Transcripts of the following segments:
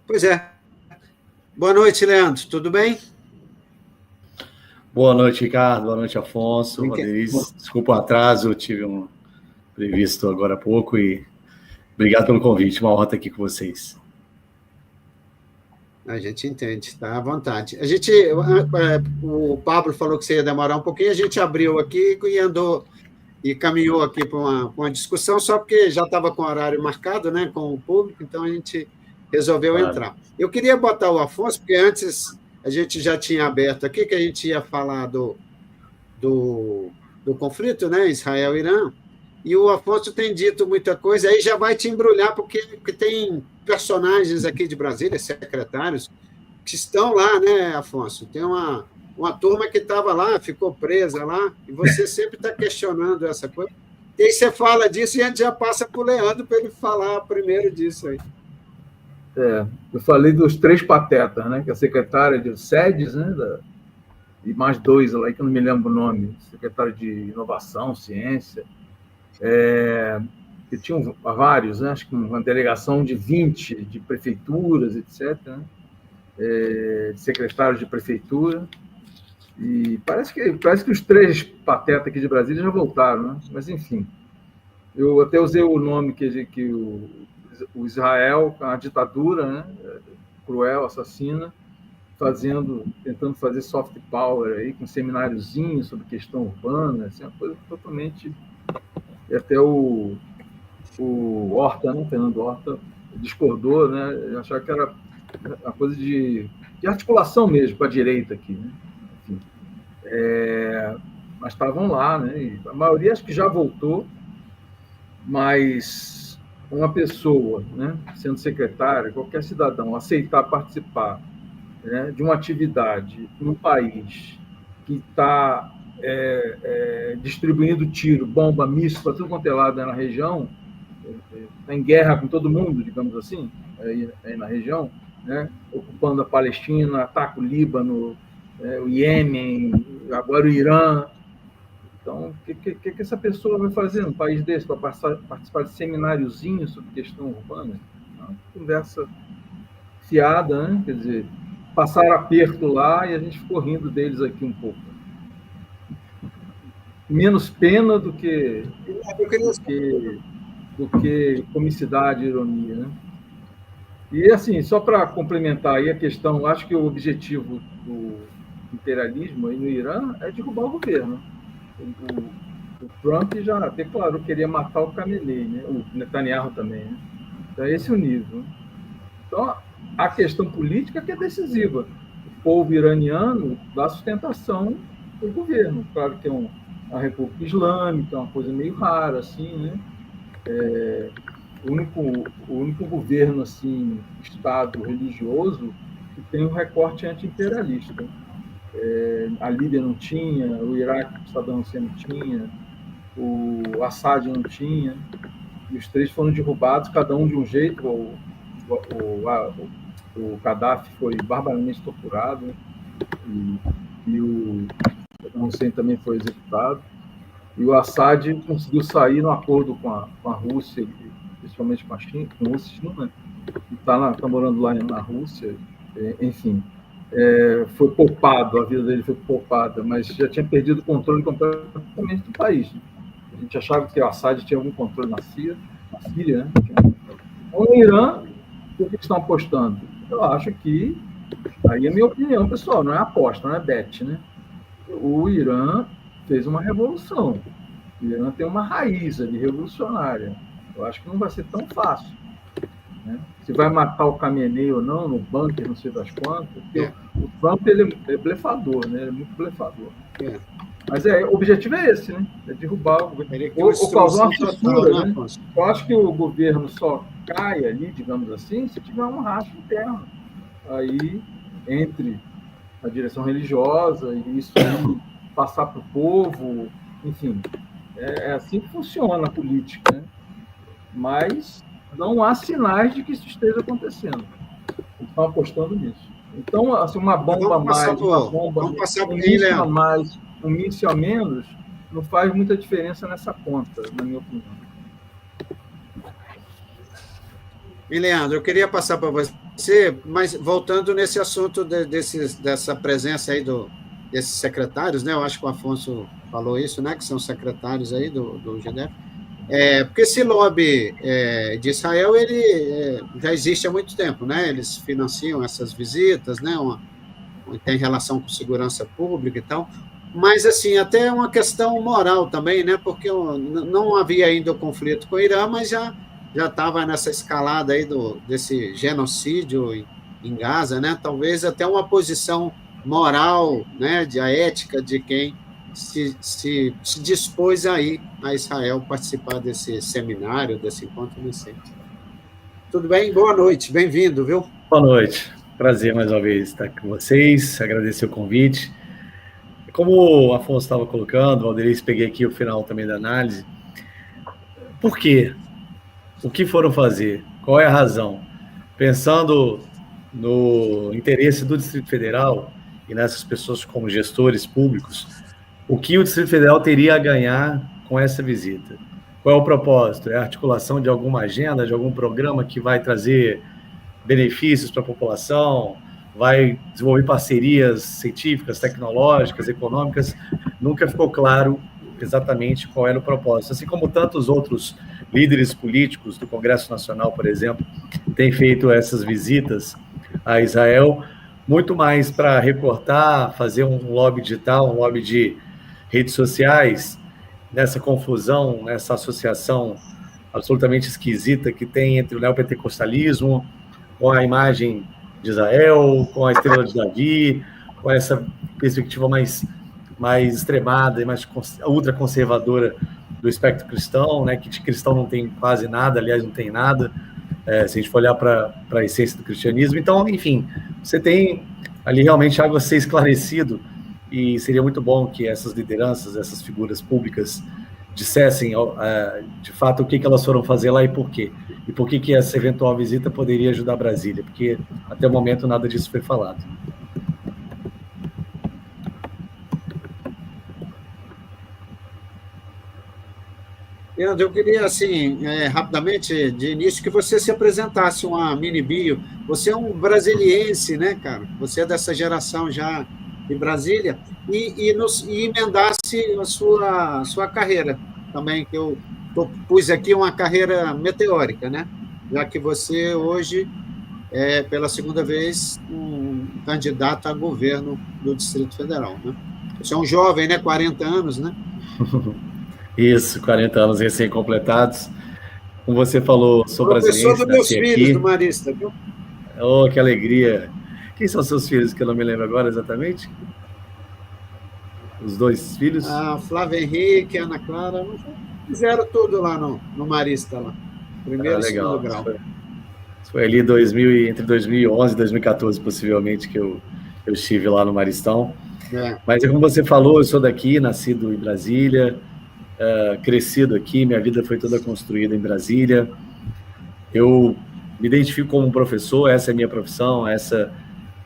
Pois é. Boa noite, Leandro. Tudo bem? Boa noite, Ricardo. Boa noite, Afonso. Denise. Desculpa o atraso, eu tive um previsto agora há pouco e obrigado pelo convite. Uma honra estar aqui com vocês. A gente entende, está à vontade. O Pablo falou que você ia demorar um pouquinho, a gente abriu aqui e andou e caminhou aqui para uma discussão, só porque já estava com o horário marcado, né, com o público, então a gente resolveu entrar. Eu queria botar o Afonso, porque antes a gente já tinha aberto aqui, que a gente ia falar do conflito, né, Israel-Irã, e o Afonso tem dito muita coisa, aí já vai te embrulhar, porque tem personagens aqui de Brasília, secretários, que estão lá, né, Afonso? Tem uma turma que estava lá, ficou presa lá, e você sempre está questionando essa coisa. E aí você fala disso e a gente já passa para o Leandro para ele falar primeiro disso aí. Eu falei dos 3 patetas, né? Que é a secretária de SEDES, né? E mais 2 lá, que eu não me lembro o nome, secretário de Inovação, Ciência. Que tinham vários, né? Acho que uma delegação de 20 de prefeituras, etc., né? Secretários de prefeitura. E parece que os 3 patetas aqui de Brasília já voltaram, né? Mas, enfim, eu até usei o nome que o Israel, a ditadura, né? Cruel, assassina, tentando fazer soft power aí, com semináriozinho sobre questão urbana, assim, uma coisa totalmente... E até o Horta, né? Fernando Horta, discordou, né? Achava que era uma coisa de articulação mesmo com a direita aqui, né? Enfim, mas estavam lá, né? E a maioria acho que já voltou, mas uma pessoa, né, sendo secretária, qualquer cidadão, aceitar participar, né, de uma atividade num país que está distribuindo tiro, bomba, míssil para tudo quanto é lado, né, na região, está em guerra com todo mundo, digamos assim, aí na região, né, ocupando a Palestina, ataca o Líbano, o Iêmen, agora o Irã. Então, o que essa pessoa vai fazer num país desse para participar de semináriozinho sobre questão urbana? Uma conversa fiada, né? Quer dizer, passaram aperto lá e a gente ficou rindo deles aqui um pouco. Menos pena do que comicidade e ironia, né? E, assim, só para complementar aí a questão, acho que o objetivo do imperialismo aí no Irã é derrubar o governo. O Trump já declarou que queria matar o Khamenei, né? O Netanyahu também, né? Então, é esse o nível. Então, a questão política que é decisiva. O povo iraniano dá sustentação ao governo. Claro que é a República Islâmica, é uma coisa meio rara, assim, né? O único governo, assim, Estado religioso que tem um recorte anti-imperialista. A Líbia não tinha, o Iraque, o Saddam Hussein não tinha, o Assad não tinha, e os 3 foram derrubados, cada um de um jeito. O Gaddafi foi barbaramente torturado, e o Saddam Hussein também foi executado, e o Assad conseguiu sair no acordo com a Rússia, principalmente com a China, com a Rússia, né? E está morando lá na Rússia, enfim. Foi poupado, a vida dele foi poupada, mas já tinha perdido o controle completamente do país. A gente achava que o Assad tinha algum controle na Síria, né? Então, no Irã, o que eles estão apostando? Eu acho que, aí é a minha opinião, pessoal, não é aposta, não é bet, né? O Irã fez uma revolução. O Irã tem uma raiz ali revolucionária. Eu acho que não vai ser tão fácil, né? Se vai matar o Khamenei ou não, no bunker, não sei das quantas, porque o Trump ele é blefador, né? Ele é muito blefador. Mas o objetivo é esse, né? É derrubar o governo. Ou causar uma fissura, né? Eu acho que o governo só cai ali, digamos assim, se tiver um racha interno aí entre a direção religiosa e isso aí passar para o povo, enfim. É assim que funciona a política, né? Mas não há sinais de que isso esteja acontecendo. Estão apostando nisso. Então, assim, uma bomba a mais, um míssil a menos, não faz muita diferença nessa conta, na minha opinião. E, Leandro, eu queria passar para mas voltando nesse assunto dessa presença aí desses secretários, né? Eu acho que o Afonso falou isso, né? Que são secretários aí do GDF. Porque esse lobby de Israel ele já existe há muito tempo, né? Eles financiam essas visitas, né? Tem relação com segurança pública e tal, mas assim até uma questão moral também, né? Porque não havia ainda o conflito com o Irã, mas já estava nessa escalada aí desse genocídio em Gaza, né? Talvez até uma posição moral, né? De a ética de quem se dispôs a ir a Israel participar desse seminário, desse encontro, não sei. Tudo bem? Boa noite, bem-vindo, viu? Boa noite, prazer mais uma vez estar com vocês, agradecer o convite. Como o Afonso estava colocando, Valderiz, peguei aqui o final também da análise. Por quê? O que foram fazer? Qual é a razão? Pensando no interesse do Distrito Federal e nessas pessoas como gestores públicos, o que o Distrito Federal teria a ganhar com essa visita? Qual é o propósito? É a articulação de alguma agenda, de algum programa que vai trazer benefícios para a população, vai desenvolver parcerias científicas, tecnológicas, econômicas? Nunca ficou claro exatamente qual era o propósito. Assim como tantos outros líderes políticos do Congresso Nacional, por exemplo, têm feito essas visitas a Israel, muito mais para recortar, fazer um lobby digital, um lobby de redes sociais, nessa confusão, nessa associação absolutamente esquisita que tem entre o neopentecostalismo, com a imagem de Israel, com a estrela de Davi, com essa perspectiva mais extremada e mais ultraconservadora do espectro cristão, né, que de cristão não tem quase nada, aliás, não tem nada, se a gente for olhar para a essência do cristianismo. Então, enfim, você tem ali realmente algo a ser esclarecido, e seria muito bom que essas lideranças, essas figuras públicas dissessem de fato o que elas foram fazer lá e por quê. E por que essa eventual visita poderia ajudar Brasília, porque até o momento nada disso foi falado. Eu queria, assim, rapidamente, de início, que você se apresentasse uma mini bio. Você é um brasiliense, né, cara? Você é dessa geração já de Brasília, e emendasse a sua carreira também, que eu pus aqui uma carreira meteórica, né? Já que você hoje é, pela segunda vez, um candidato a governo do Distrito Federal, né? Você é um jovem, né? 40 anos, né? Isso, 40 anos recém-completados. Como você falou, sou brasileiro. Professor dos meus filhos, do Marista, viu? Oh, que alegria. Quem são seus filhos, que eu não me lembro agora exatamente? Os dois filhos? Flávio Henrique, Ana Clara, fizeram tudo lá no Marista, lá. Primeiro e segundo grau. Foi ali entre 2011 e 2014, possivelmente, que eu estive lá no Maristão. Mas, como você falou, eu sou daqui, nascido em Brasília, crescido aqui, minha vida foi toda construída em Brasília. Eu me identifico como um professor, essa é a minha profissão, essa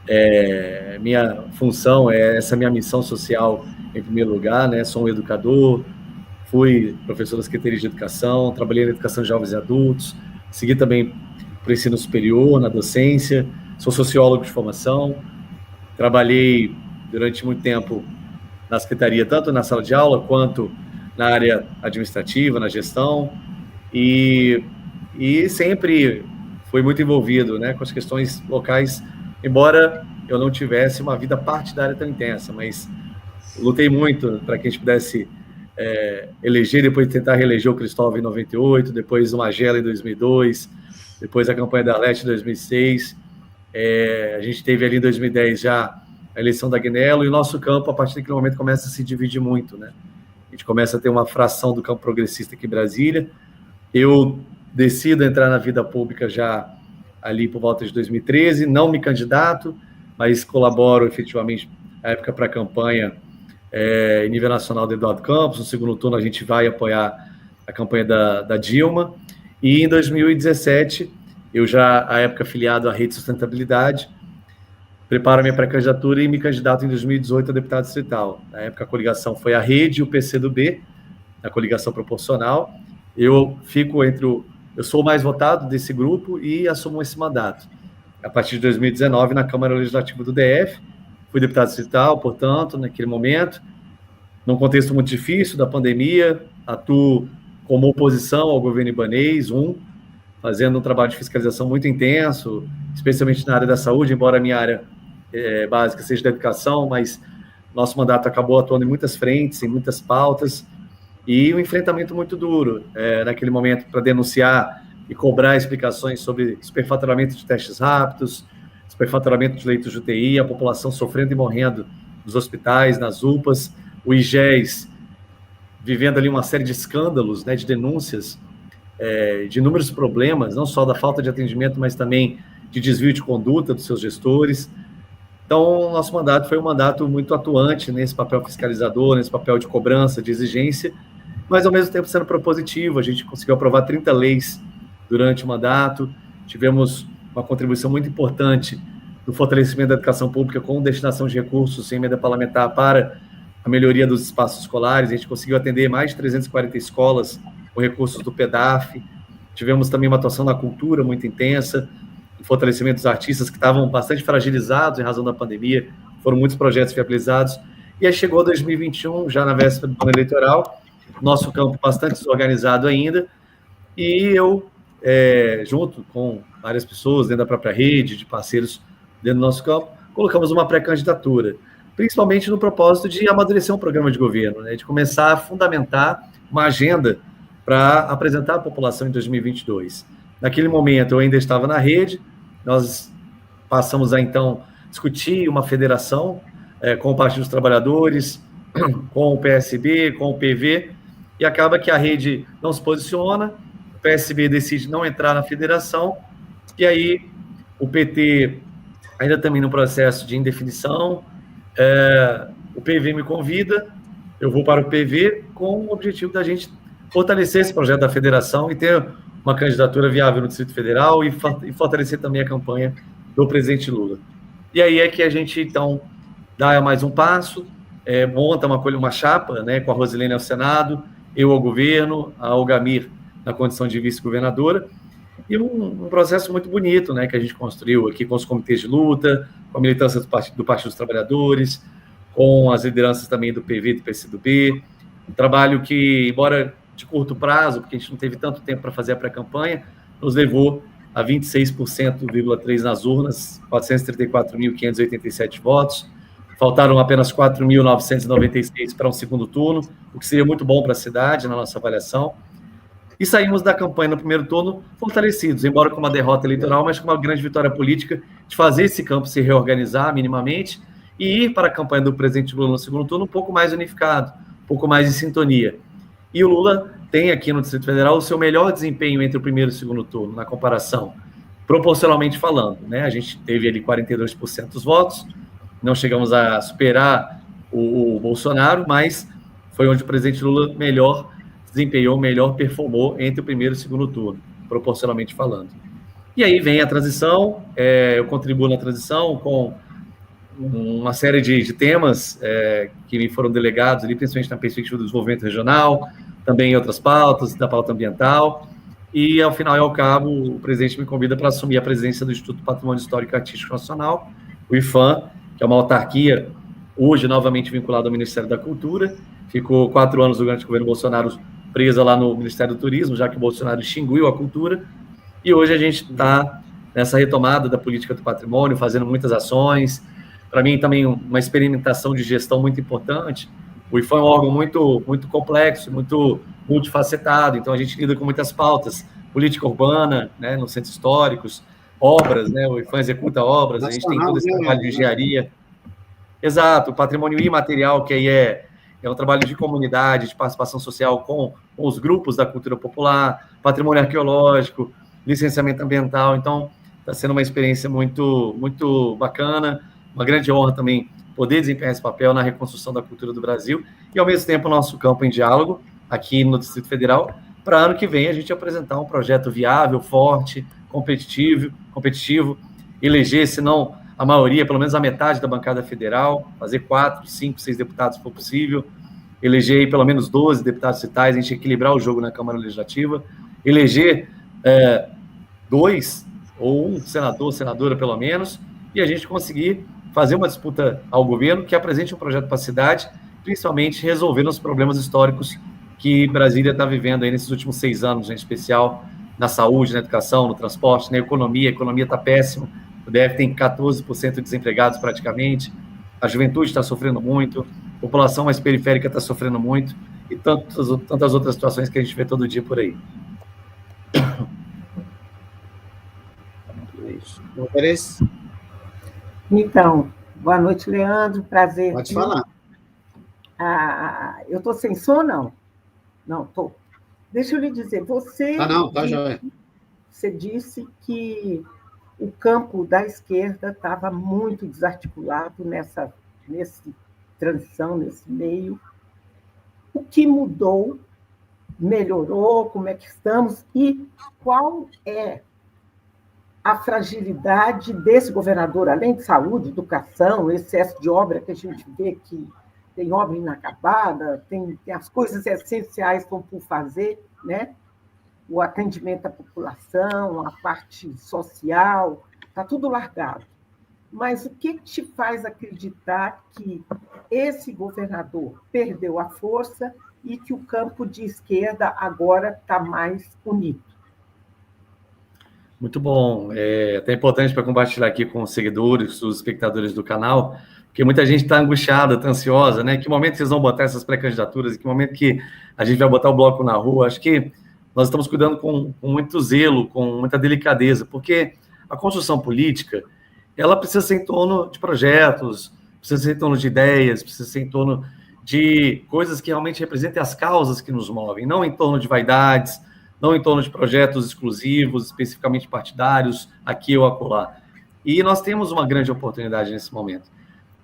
é minha função, essa é a minha missão social, em primeiro lugar, né? Sou um educador, fui professor da Secretaria de Educação, trabalhei na educação de jovens e adultos, segui também para o ensino superior, na docência, sou sociólogo de formação, trabalhei durante muito tempo na secretaria, tanto na sala de aula quanto na área administrativa, na gestão, e sempre fui muito envolvido, né, com as questões locais, embora eu não tivesse uma vida partidária tão intensa, mas lutei muito para que a gente pudesse eleger, depois de tentar reeleger o Cristóvão em 98, depois o Magela em 2002, depois a campanha da Leste em 2006, a gente teve ali em 2010 já a eleição da Agnello, e o nosso campo, a partir daquele momento, começa a se dividir muito, né? A gente começa a ter uma fração do campo progressista aqui em Brasília. Eu decido entrar na vida pública já ali por volta de 2013, não me candidato, mas colaboro efetivamente, na época, para a campanha em nível nacional do Eduardo Campos. No segundo turno, a gente vai apoiar a campanha da Dilma. E em 2017, eu já, à época, afiliado à Rede Sustentabilidade, preparo a minha pré-candidatura e me candidato em 2018 a deputado distrital. Na época, a coligação foi a Rede e o PCdoB, na coligação proporcional. Eu fico eu sou o mais votado desse grupo e assumo esse mandato. a partir de 2019 na Câmara Legislativa do DF. Fui deputado distrital, portanto, naquele momento, num contexto muito difícil da pandemia, atuo como oposição ao governo ibanês, fazendo um trabalho de fiscalização muito intenso, especialmente na área da saúde, embora a minha área básica seja da educação, mas nosso mandato acabou atuando em muitas frentes, em muitas pautas, e um enfrentamento muito duro, naquele momento, para denunciar e cobrar explicações sobre superfaturamento de testes rápidos, superfaturamento de leitos de UTI, a população sofrendo e morrendo nos hospitais, nas UPAs, o IGES vivendo ali uma série de escândalos, né, de denúncias, de inúmeros problemas, não só da falta de atendimento, mas também de desvio de conduta dos seus gestores. Então, nosso mandato foi um mandato muito atuante nesse papel fiscalizador, nesse papel de cobrança, de exigência, mas ao mesmo tempo sendo propositivo. A gente conseguiu aprovar 30 leis durante o mandato, tivemos uma contribuição muito importante no fortalecimento da educação pública com destinação de recursos em emenda parlamentar para a melhoria dos espaços escolares. A gente conseguiu atender mais de 340 escolas com recursos do PEDAF. Tivemos também uma atuação na cultura muito intensa, o fortalecimento dos artistas que estavam bastante fragilizados em razão da pandemia, foram muitos projetos viabilizados. E aí chegou 2021, já na véspera do ano eleitoral, nosso campo bastante desorganizado ainda, e eu, junto com várias pessoas dentro da própria rede, de parceiros dentro do nosso campo, colocamos uma pré-candidatura, principalmente no propósito de amadurecer um programa de governo, né, de começar a fundamentar uma agenda para apresentar à população em 2022. Naquele momento, eu ainda estava na rede, nós passamos a, então, discutir uma federação com o Partido dos Trabalhadores, com o PSB, com o PV, e acaba que a rede não se posiciona, o PSB decide não entrar na federação, e aí o PT ainda também no processo de indefinição, o PV me convida, eu vou para o PV com o objetivo da gente fortalecer esse projeto da federação e ter uma candidatura viável no Distrito Federal e fortalecer também a campanha do presidente Lula. E aí é que a gente, então, dá mais um passo, monta uma chapa, né, com a Rosilene ao Senado, eu ao governo, a Algamir na condição de vice-governadora, e um processo muito bonito, né, que a gente construiu aqui com os comitês de luta, com a militância do Partido dos Trabalhadores, com as lideranças também do PV e do PCdoB, um trabalho que, embora de curto prazo, porque a gente não teve tanto tempo para fazer a pré-campanha, nos levou a 26,3% nas urnas, 434.587 votos, faltaram apenas 4.996 para um segundo turno, o que seria muito bom para a cidade, na nossa avaliação, e saímos da campanha no primeiro turno fortalecidos, embora com uma derrota eleitoral, mas com uma grande vitória política de fazer esse campo se reorganizar minimamente e ir para a campanha do presidente Lula no segundo turno um pouco mais unificado, um pouco mais em sintonia. E o Lula tem aqui no Distrito Federal o seu melhor desempenho entre o primeiro e o segundo turno, na comparação, proporcionalmente falando, né? A gente teve ali 42% dos votos, não chegamos a superar o Bolsonaro, mas foi onde o presidente Lula melhor desempenhou, melhor performou entre o primeiro e o segundo turno, proporcionalmente falando. E aí vem a transição, eu contribuo na transição com uma série de temas que me foram delegados ali, principalmente na perspectiva do desenvolvimento regional, também em outras pautas, da pauta ambiental, e ao final e ao cabo o presidente me convida para assumir a presidência do Instituto Patrimônio Histórico e Artístico Nacional, o IPHAN, que é uma autarquia hoje novamente vinculada ao Ministério da Cultura, ficou 4 anos durante o governo Bolsonaro presa lá no Ministério do Turismo, já que o Bolsonaro extinguiu a cultura, e hoje a gente está nessa retomada da política do patrimônio, fazendo muitas ações. Para mim também uma experimentação de gestão muito importante. O IPHAN é um órgão muito, muito complexo, muito multifacetado, então a gente lida com muitas pautas, política urbana, né, nos centros históricos, obras, né, o IPHAN executa obras, a gente tem todo esse trabalho de engenharia. Exato, o patrimônio imaterial, que aí é um trabalho de comunidade, de participação social com os grupos da cultura popular, patrimônio arqueológico, licenciamento ambiental, então está sendo uma experiência muito, muito bacana, uma grande honra também poder desempenhar esse papel na reconstrução da cultura do Brasil e, ao mesmo tempo, o nosso campo em diálogo aqui no Distrito Federal, para ano que vem a gente apresentar um projeto viável, forte, competitivo, eleger, se não a maioria, pelo menos a metade da bancada federal, fazer 4, 5, 6 deputados, se for possível, eleger pelo menos 12 deputados distritais, a gente equilibrar o jogo na Câmara Legislativa, eleger 2 ou um senador, senadora pelo menos, e a gente conseguir fazer uma disputa ao governo que apresente um projeto para a cidade, principalmente resolvendo os problemas históricos que Brasília está vivendo aí nesses últimos 6 anos, em especial na saúde, na educação, no transporte, na economia. A economia está péssima, o DF tem 14% de desempregados praticamente, a juventude está sofrendo muito, a população mais periférica está sofrendo muito, e tantas outras situações que a gente vê todo dia por aí. Então, boa noite, Leandro, prazer. Pode falar. Eu estou sem som, não? Não, estou. Deixa eu lhe dizer, você... não, tá joia. Você disse que o campo da esquerda estava muito desarticulado nessa transição, nesse meio. O que mudou? Melhorou? Como é que estamos? E qual é a fragilidade desse governador, além de saúde, educação, excesso de obra, que a gente vê que tem obra inacabada, tem as coisas essenciais estão por fazer, né? O atendimento à população, a parte social, está tudo largado. Mas o que te faz acreditar que esse governador perdeu a força e que o campo de esquerda agora está mais unido? Muito bom. É até importante para compartilhar aqui com os seguidores, os espectadores do canal, porque muita gente está angustiada, está ansiosa, né? Que momento vocês vão botar essas pré-candidaturas? Que momento que a gente vai botar o bloco na rua? Acho que nós estamos cuidando com muito zelo, com muita delicadeza, porque a construção política, ela precisa ser em torno de projetos, precisa ser em torno de ideias, precisa ser em torno de coisas que realmente representem as causas que nos movem, não em torno de vaidades, não em torno de projetos exclusivos, especificamente partidários, aqui ou acolá. E nós temos uma grande oportunidade nesse momento.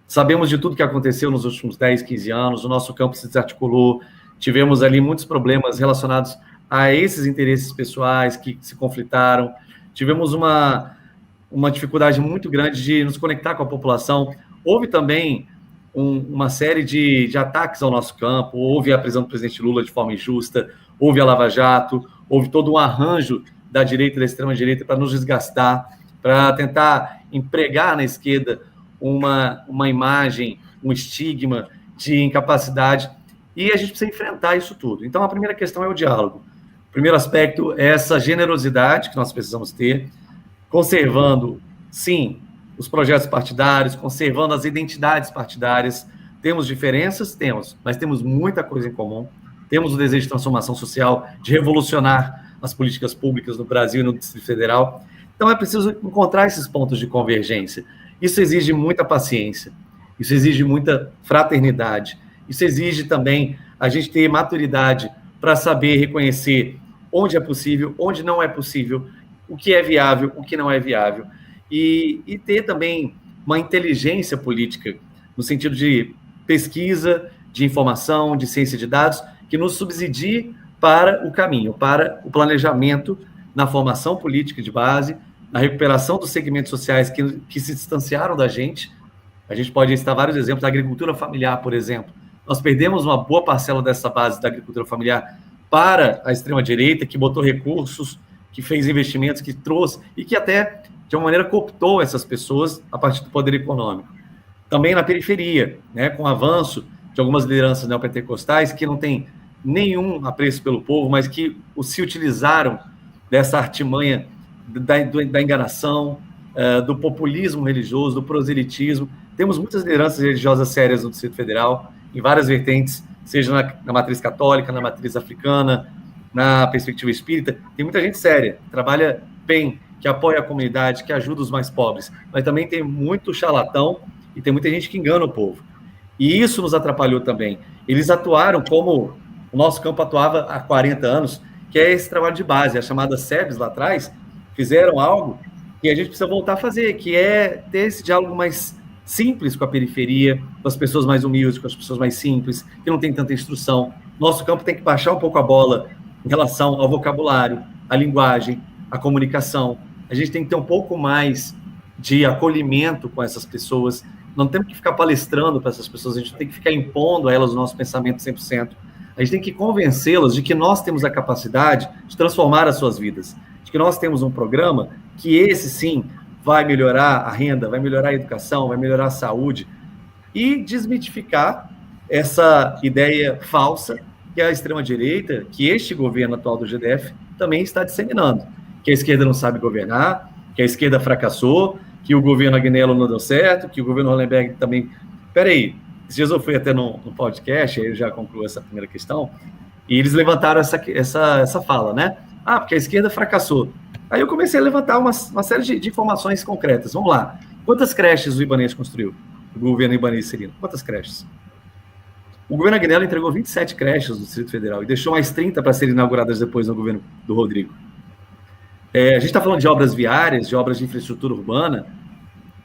Sabemos de tudo que aconteceu nos últimos 10, 15 anos, o nosso campo se desarticulou, tivemos ali muitos problemas relacionados a esses interesses pessoais que se conflitaram, tivemos uma dificuldade muito grande de nos conectar com a população. Houve também uma série de ataques ao nosso campo, houve a prisão do presidente Lula de forma injusta, houve a Lava Jato, houve todo um arranjo da direita e da extrema-direita para nos desgastar, para tentar empregar na esquerda uma imagem, um estigma de incapacidade, e a gente precisa enfrentar isso tudo. Então, a primeira questão é o diálogo. O primeiro aspecto é essa generosidade que nós precisamos ter, conservando, sim, os projetos partidários, conservando as identidades partidárias. Temos diferenças? Temos, mas temos muita coisa em comum. Temos o desejo de transformação social, de revolucionar as políticas públicas no Brasil e no Distrito Federal. Então, é preciso encontrar esses pontos de convergência. Isso exige muita paciência, isso exige muita fraternidade, isso exige também a gente ter maturidade para saber reconhecer onde é possível, onde não é possível, o que é viável, o que não é viável, e ter também uma inteligência política, no sentido de pesquisa, de informação, de ciência de dados, que nos subsidie para o caminho, para o planejamento na formação política de base, na recuperação dos segmentos sociais que se distanciaram da gente. A gente pode citar vários exemplos, da agricultura familiar, por exemplo. Nós perdemos uma boa parcela dessa base da agricultura familiar para a extrema-direita, que botou recursos, que fez investimentos, que trouxe, e que até, de uma maneira, cooptou essas pessoas a partir do poder econômico. Também na periferia, né, com o avanço de algumas lideranças neopentecostais que não têm nenhum apreço pelo povo, mas que se utilizaram dessa artimanha da enganação, do populismo religioso, do proselitismo. Temos muitas lideranças religiosas sérias no Distrito Federal, em várias vertentes, seja na matriz católica, na matriz africana, na perspectiva espírita. Tem muita gente séria, que trabalha bem, que apoia a comunidade, que ajuda os mais pobres. Mas também tem muito charlatão e tem muita gente que engana o povo. E isso nos atrapalhou também. Eles atuaram como o nosso campo atuava há 40 anos, que é esse trabalho de base, a chamada SEBS lá atrás, fizeram algo que a gente precisa voltar a fazer, que é ter esse diálogo mais simples com a periferia, com as pessoas mais humildes, com as pessoas mais simples, que não tem tanta instrução. Nosso campo tem que baixar um pouco a bola em relação ao vocabulário, à linguagem, à comunicação. A gente tem que ter um pouco mais de acolhimento com essas pessoas. Não temos que ficar palestrando para essas pessoas, a gente tem que ficar impondo a elas o nosso pensamento 100%. A gente tem que convencê-las de que nós temos a capacidade de transformar as suas vidas, de que nós temos um programa que esse, sim, vai melhorar a renda, vai melhorar a educação, vai melhorar a saúde, e desmitificar essa ideia falsa que a extrema-direita, que este governo atual do GDF também está disseminando, que a esquerda não sabe governar, que a esquerda fracassou, que o governo Agnello não deu certo, que o governo Hollenberg também... Peraí, esses dias eu fui até no podcast, aí eu já concluo essa primeira questão, e eles levantaram essa fala, né? Ah, porque a esquerda fracassou. Aí eu comecei a levantar uma série de informações concretas. Vamos lá. Quantas creches o Ibanez construiu? O governo Ibanez Serino. Quantas creches? O governo Agnello entregou 27 creches do Distrito Federal e deixou mais 30 para serem inauguradas depois no governo do Rodrigo. A gente está falando de obras viárias, de obras de infraestrutura urbana.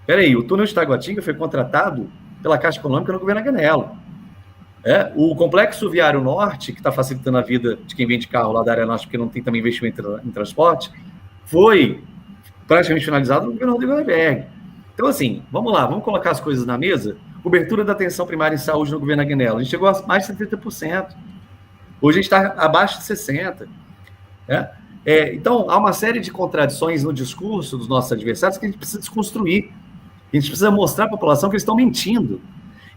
Peraí, o túnel de Taguatinga foi contratado pela Caixa Econômica no governo Agnello. O Complexo Viário Norte, que está facilitando a vida de quem vem de carro lá da área norte, porque não tem também investimento em transporte, foi praticamente finalizado no governo Rodrigo Hollenberg. Então, assim, vamos lá, vamos colocar as coisas na mesa. Cobertura da atenção primária em saúde no governo Agnello. A gente chegou a mais de 70%. Hoje a gente está abaixo de 60%. Então, há uma série de contradições no discurso dos nossos adversários que a gente precisa desconstruir. A gente precisa mostrar à população que eles estão mentindo.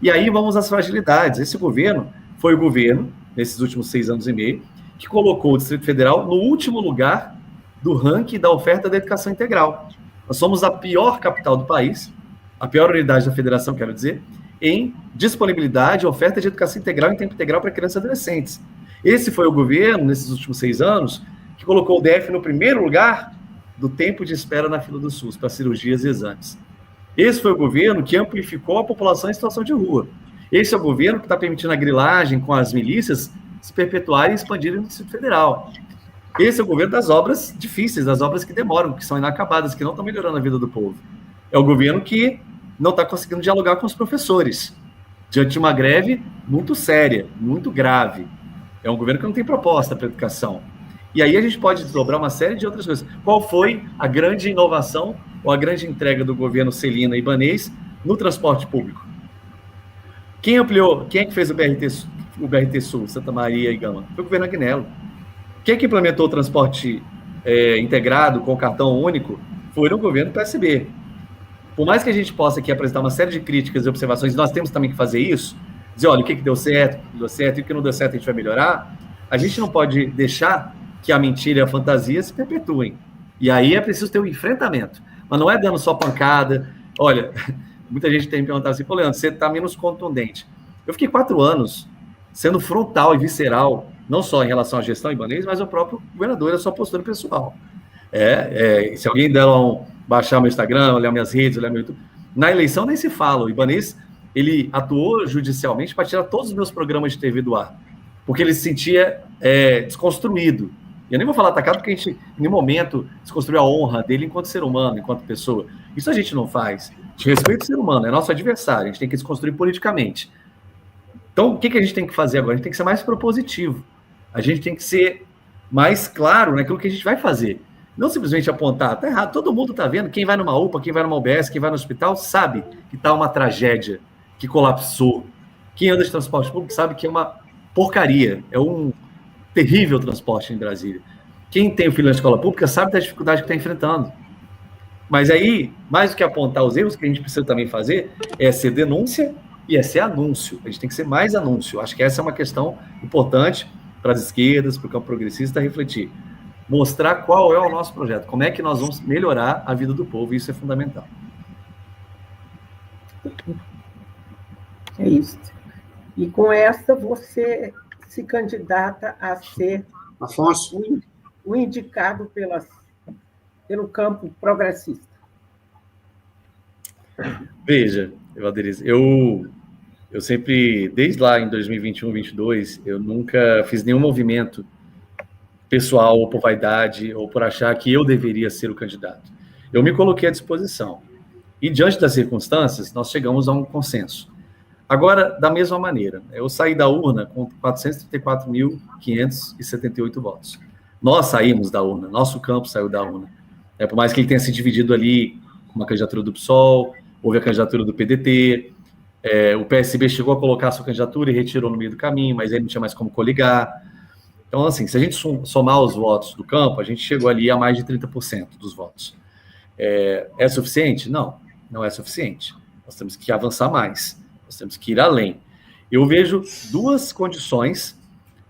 E aí vamos às fragilidades. Esse governo foi o governo, nesses últimos 6 anos e meio, que colocou o Distrito Federal no último lugar do ranking da oferta da educação integral. Nós somos a pior capital do país, a pior unidade da federação, quero dizer, em disponibilidade e oferta de educação integral em tempo integral para crianças e adolescentes. Esse foi o governo, nesses últimos 6 anos, que colocou o DF no primeiro lugar do tempo de espera na fila do SUS para cirurgias e exames. Esse foi o governo que amplificou a população em situação de rua. Esse é o governo que está permitindo a grilagem com as milícias se perpetuarem e expandirem no Distrito Federal. Esse é o governo das obras difíceis, das obras que demoram, que são inacabadas, que não estão melhorando a vida do povo. É o governo que não está conseguindo dialogar com os professores, diante de uma greve muito séria, muito grave. É um governo que não tem proposta para a educação. E aí a gente pode desdobrar uma série de outras coisas. Qual foi a grande inovação ou a grande entrega do governo Celina e Ibanez no transporte público? Quem ampliou, quem é que fez o BRT Sul, Santa Maria e Gama? Foi o governo Agnello. Quem é que implementou o transporte integrado com cartão único? Foi o governo PSB. Por mais que a gente possa aqui apresentar uma série de críticas e observações, nós temos também que fazer isso, dizer, olha, o que deu certo, e o que não deu certo a gente vai melhorar, a gente não pode deixar que a mentira e a fantasia se perpetuem. E aí é preciso ter um enfrentamento. Mas não é dando só pancada. Olha, muita gente tem me perguntado assim, pô, Leandro, você está menos contundente. Eu fiquei 4 anos sendo frontal e visceral, não só em relação à gestão Ibanez, mas ao próprio governador, a sua postura pessoal. Se alguém der baixar meu Instagram, olhar minhas redes, olhar meu YouTube, na eleição nem se fala. O Ibanez, ele atuou judicialmente para tirar todos os meus programas de TV do ar, porque ele se sentia desconstruído. Eu nem vou falar atacado, porque a gente, em nenhum momento, desconstruiu a honra dele enquanto ser humano, enquanto pessoa. Isso a gente não faz. A gente respeita o ser humano, é nosso adversário, a gente tem que desconstruir politicamente. Então, o que a gente tem que fazer agora? A gente tem que ser mais propositivo. A gente tem que ser mais claro naquilo que a gente vai fazer. Não simplesmente apontar, tá errado, todo mundo está vendo, quem vai numa UPA, quem vai numa UBS, quem vai no hospital, sabe que está uma tragédia, que colapsou. Quem anda de transporte público sabe que é uma porcaria, é um terrível transporte em Brasília. Quem tem o filho na escola pública sabe da dificuldade que está enfrentando. Mas aí, mais do que apontar os erros, que a gente precisa também fazer é ser denúncia e é ser anúncio. A gente tem que ser mais anúncio. Acho que essa é uma questão importante para as esquerdas, para o campo progressista refletir. Mostrar qual é o nosso projeto, como é que nós vamos melhorar a vida do povo, isso é fundamental. É isso. E com essa você se candidata a ser Afonso, o indicado pelo campo progressista. Veja, Valderize, eu sempre, desde lá em 2021, 2022, eu nunca fiz nenhum movimento pessoal, ou por vaidade, ou por achar que eu deveria ser o candidato. Eu me coloquei à disposição. E, diante das circunstâncias, nós chegamos a um consenso. Agora, da mesma maneira, eu saí da urna com 434.578 votos. Nós saímos da urna, nosso campo saiu da urna. Por mais que ele tenha se dividido ali com uma candidatura do PSOL, houve a candidatura do PDT, o PSB chegou a colocar a sua candidatura e retirou no meio do caminho, mas aí não tinha mais como coligar. Então, assim, se a gente somar os votos do campo, a gente chegou ali a mais de 30% dos votos. É suficiente? Não, não é suficiente. Nós temos que avançar mais, nós temos que ir além. Eu vejo duas condições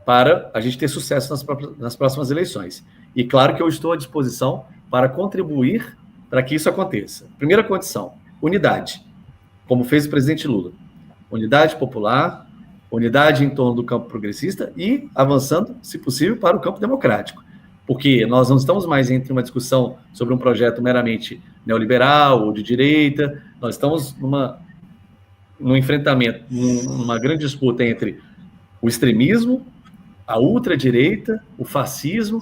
para a gente ter sucesso nas próximas eleições. E claro que eu estou à disposição para contribuir para que isso aconteça. Primeira condição, unidade, como fez o presidente Lula. Unidade popular, unidade em torno do campo progressista e avançando, se possível, para o campo democrático. Porque nós não estamos mais entre uma discussão sobre um projeto meramente neoliberal ou de direita, nós estamos num enfrentamento, numa grande disputa entre o extremismo, a ultradireita, o fascismo,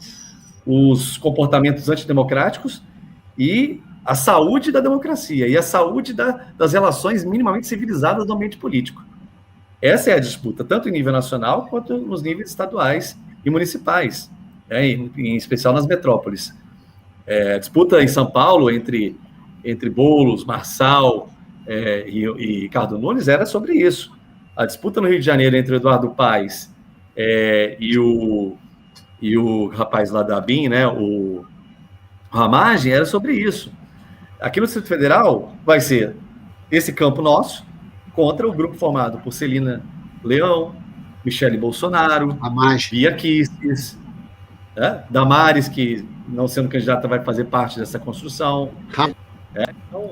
os comportamentos antidemocráticos e a saúde da democracia e a saúde das relações minimamente civilizadas do ambiente político. Essa é a disputa, tanto em nível nacional quanto nos níveis estaduais e municipais, em especial nas metrópoles. A disputa em São Paulo entre Boulos, Marçal e Ricardo Nunes era sobre isso. A disputa no Rio de Janeiro entre Eduardo Paes e o rapaz lá da ABIN, né, o Ramagem, era sobre isso. Aqui no Distrito Federal vai ser esse campo nosso contra o grupo formado por Celina Leão, Michele Bolsonaro, Bia Kicis, Damares, que, não sendo candidata, vai fazer parte dessa construção. Então,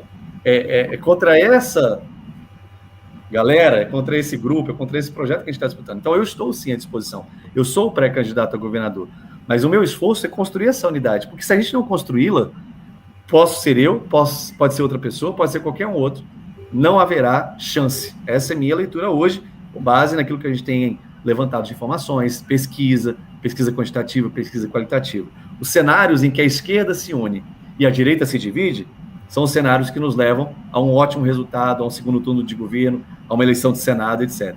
contra essa galera, contra esse grupo, contra esse projeto que a gente está disputando. Então, eu estou, sim, à disposição. Eu sou o pré-candidato a governador, mas o meu esforço é construir essa unidade, porque se a gente não construí-la, posso ser eu, pode ser outra pessoa, pode ser qualquer um outro, não haverá chance. Essa é a minha leitura hoje, com base naquilo que a gente tem levantado de informações, pesquisa quantitativa, pesquisa qualitativa. Os cenários em que a esquerda se une e a direita se divide são os cenários que nos levam a um ótimo resultado, a um segundo turno de governo, a uma eleição de Senado, etc.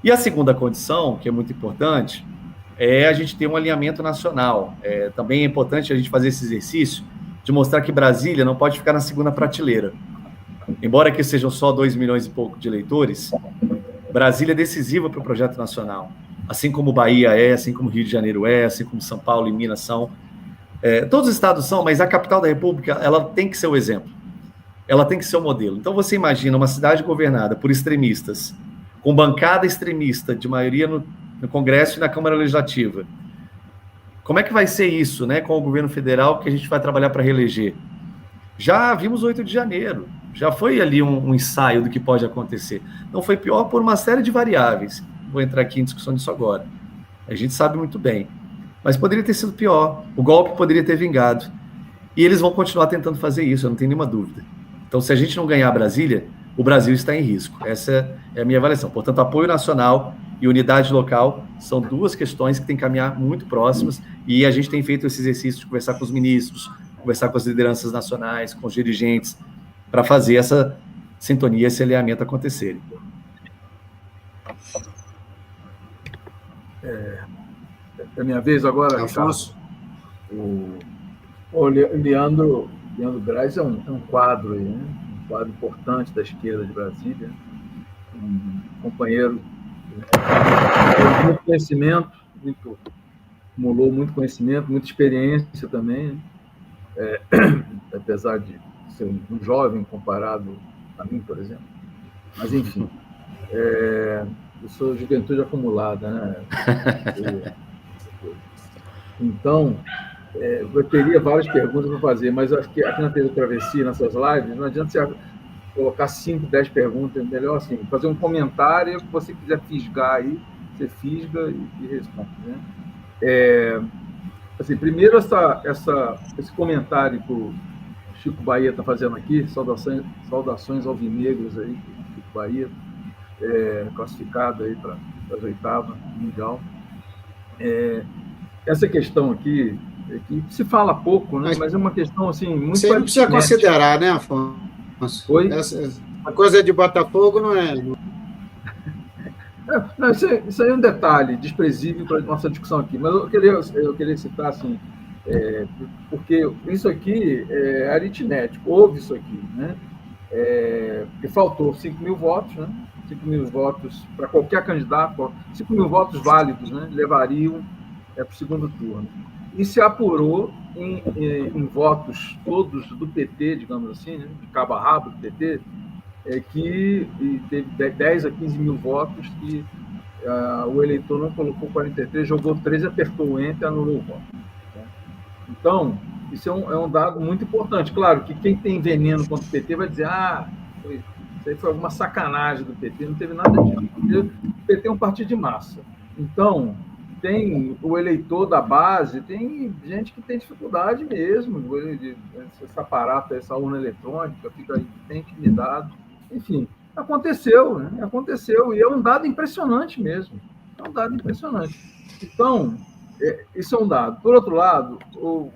E a segunda condição, que é muito importante, é a gente ter um alinhamento nacional. Também é importante a gente fazer esse exercício de mostrar que Brasília não pode ficar na segunda prateleira. Embora aqui sejam só 2 milhões e pouco de eleitores, Brasília é decisiva para o projeto nacional. Assim como Bahia assim como Rio de Janeiro assim como São Paulo e Minas são. Todos os estados são, mas a capital da República, ela tem que ser o exemplo. Ela tem que ser o modelo. Então você imagina uma cidade governada por extremistas, com bancada extremista de maioria no Congresso e na Câmara Legislativa. Como é que vai ser isso, né, com o governo federal que a gente vai trabalhar para reeleger? Já vimos 8 de janeiro. Já foi ali um ensaio do que pode acontecer. Não foi pior por uma série de variáveis. Vou entrar aqui em discussão disso agora. A gente sabe muito bem. Mas poderia ter sido pior. O golpe poderia ter vingado. E eles vão continuar tentando fazer isso, eu não tenho nenhuma dúvida. Então, se a gente não ganhar Brasília, o Brasil está em risco. Essa é a minha avaliação. Portanto, apoio nacional e unidade local são duas questões que têm que caminhar muito próximas. E a gente tem feito esse exercício de conversar com os ministros, conversar com as lideranças nacionais, com os dirigentes, para fazer essa sintonia, esse alinhamento acontecerem. É a minha vez agora, Afonso. O Leandro Braz é um quadro aí, né? Um quadro importante da esquerda de Brasília, um companheiro de muito conhecimento, acumulou muito conhecimento, muita experiência também, apesar de ser um jovem comparado a mim, por exemplo. Mas, enfim, eu sou juventude acumulada, né? Então, eu teria várias perguntas para fazer, mas acho que aqui na TV Travessia, nessas lives, não adianta você colocar 5, 10 perguntas, melhor assim, fazer um comentário, se você quiser fisgar aí, você fisga e responde, né? Assim, primeiro, esse comentário que o Chico Bahia está fazendo aqui, saudações alvinegras aí, Chico Bahia, classificado aí para as oitavas mundial. Essa questão aqui, que se fala pouco, né? Mas é uma questão assim, muito. Você não precisa considerar, né, Afonso? Oi? A coisa de Botafogo não é. Não, isso aí é um detalhe desprezível para a nossa discussão aqui, mas eu queria citar assim, porque isso aqui é aritmético, houve isso aqui, né? E faltou 5 mil votos, né? 5 mil votos para qualquer candidato, 5 mil votos válidos, né? Levariam para o segundo turno. E se apurou em votos todos do PT, digamos assim, né, de cabo a rabo do PT, que teve 10 a 15 mil votos que o eleitor não colocou 43, jogou 13, apertou o enter e anulou o voto. Né? Então, isso é um dado muito importante. Claro que quem tem veneno contra o PT vai dizer isso aí foi alguma sacanagem do PT, não teve nada disso. O PT é um partido de massa. Então, tem o eleitor da base, tem gente que tem dificuldade mesmo, esse aparato, essa urna eletrônica, fica aí, tem intimidado. Enfim, aconteceu, né? Aconteceu, e é um dado impressionante mesmo. É um dado impressionante. Então, isso é um dado. Por outro lado,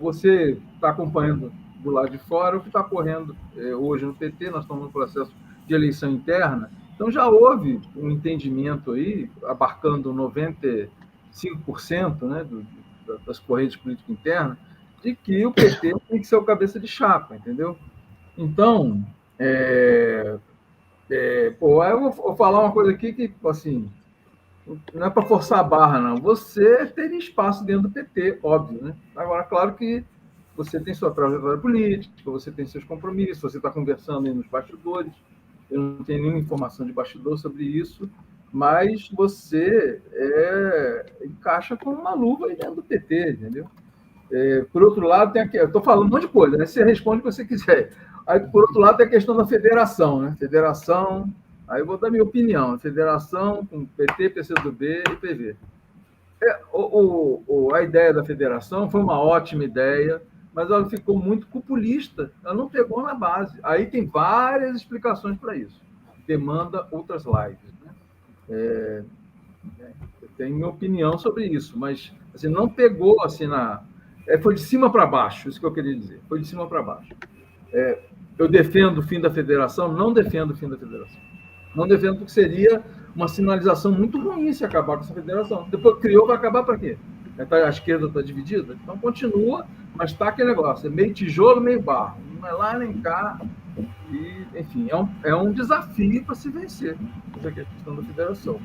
você está acompanhando do lado de fora o que está ocorrendo hoje no PT, nós estamos no processo de eleição interna, então já houve um entendimento aí, abarcando 95%, né, das correntes políticas internas, de que o PT tem que ser o cabeça de chapa, entendeu? Então, eu vou falar uma coisa aqui que, assim, não é para forçar a barra, não. Você teria espaço dentro do PT, óbvio, né? Agora, claro que você tem sua trajetória política, você tem seus compromissos, você está conversando aí nos bastidores. Eu não tenho nenhuma informação de bastidor sobre isso, mas você encaixa com uma luva aí dentro do PT, entendeu? Por outro lado, tem aqui, eu estou falando um monte de coisa, né? Você responde o que você quiser. Aí, por outro lado, tem a questão da federação, né? Federação, aí eu vou dar minha opinião. Federação com PT, PCdoB e PV. A ideia da federação foi uma ótima ideia, mas ela ficou muito populista, ela não pegou na base. Aí tem várias explicações para isso. Demanda outras lives. Né? Eu tenho minha opinião sobre isso, mas assim, não pegou assim foi de cima para baixo, isso que eu queria dizer. Foi de cima para baixo. Eu defendo o fim da federação? Não defendo o fim da federação. Não defendo porque seria uma sinalização muito ruim se acabar com essa federação. Depois criou, vai acabar para quê? A esquerda está dividida? Então continua, mas está aquele negócio, meio tijolo, meio barro. Não é lá nem cá. E, enfim, é um desafio para se vencer, essa questão da federação.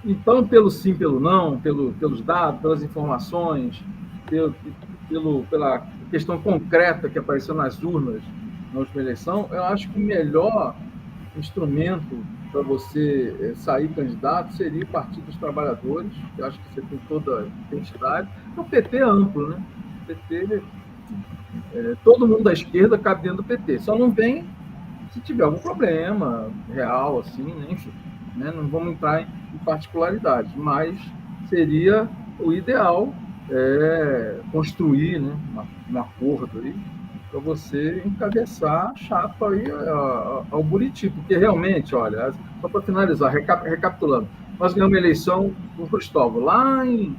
Então, pelo sim, pelo não, pelos dados, pelas informações, pela questão concreta que apareceu nas urnas na última eleição, eu acho que o melhor instrumento para você sair candidato seria o Partido dos Trabalhadores, que eu acho que você tem toda a identidade. O PT é amplo, né? O PT, todo mundo da esquerda cabe dentro do PT, só não vem se tiver algum problema real, assim, né? Enfim, né? Não vamos entrar em particularidades, mas seria o ideal construir, né, um acordo aí para você encabeçar a chapa aí ao Buriti, porque realmente, olha, só para finalizar, recapitulando, nós ganhamos a eleição com o Cristóvão lá em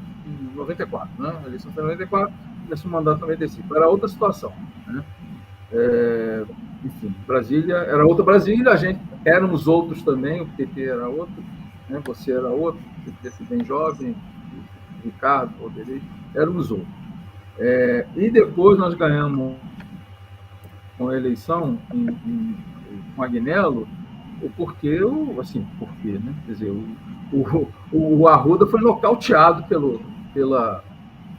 94, né? A eleição foi em 94, começou o mandato em 95, era outra situação, né? Enfim, Brasília era outra Brasília, a gente éramos outros também, o PT era outro, né? Você era outro, o PT bem jovem, Ricardo, Roderei, éramos outros. E depois nós ganhamos com a eleição com Agnello, porque né? Quer dizer, o Arruda foi nocauteado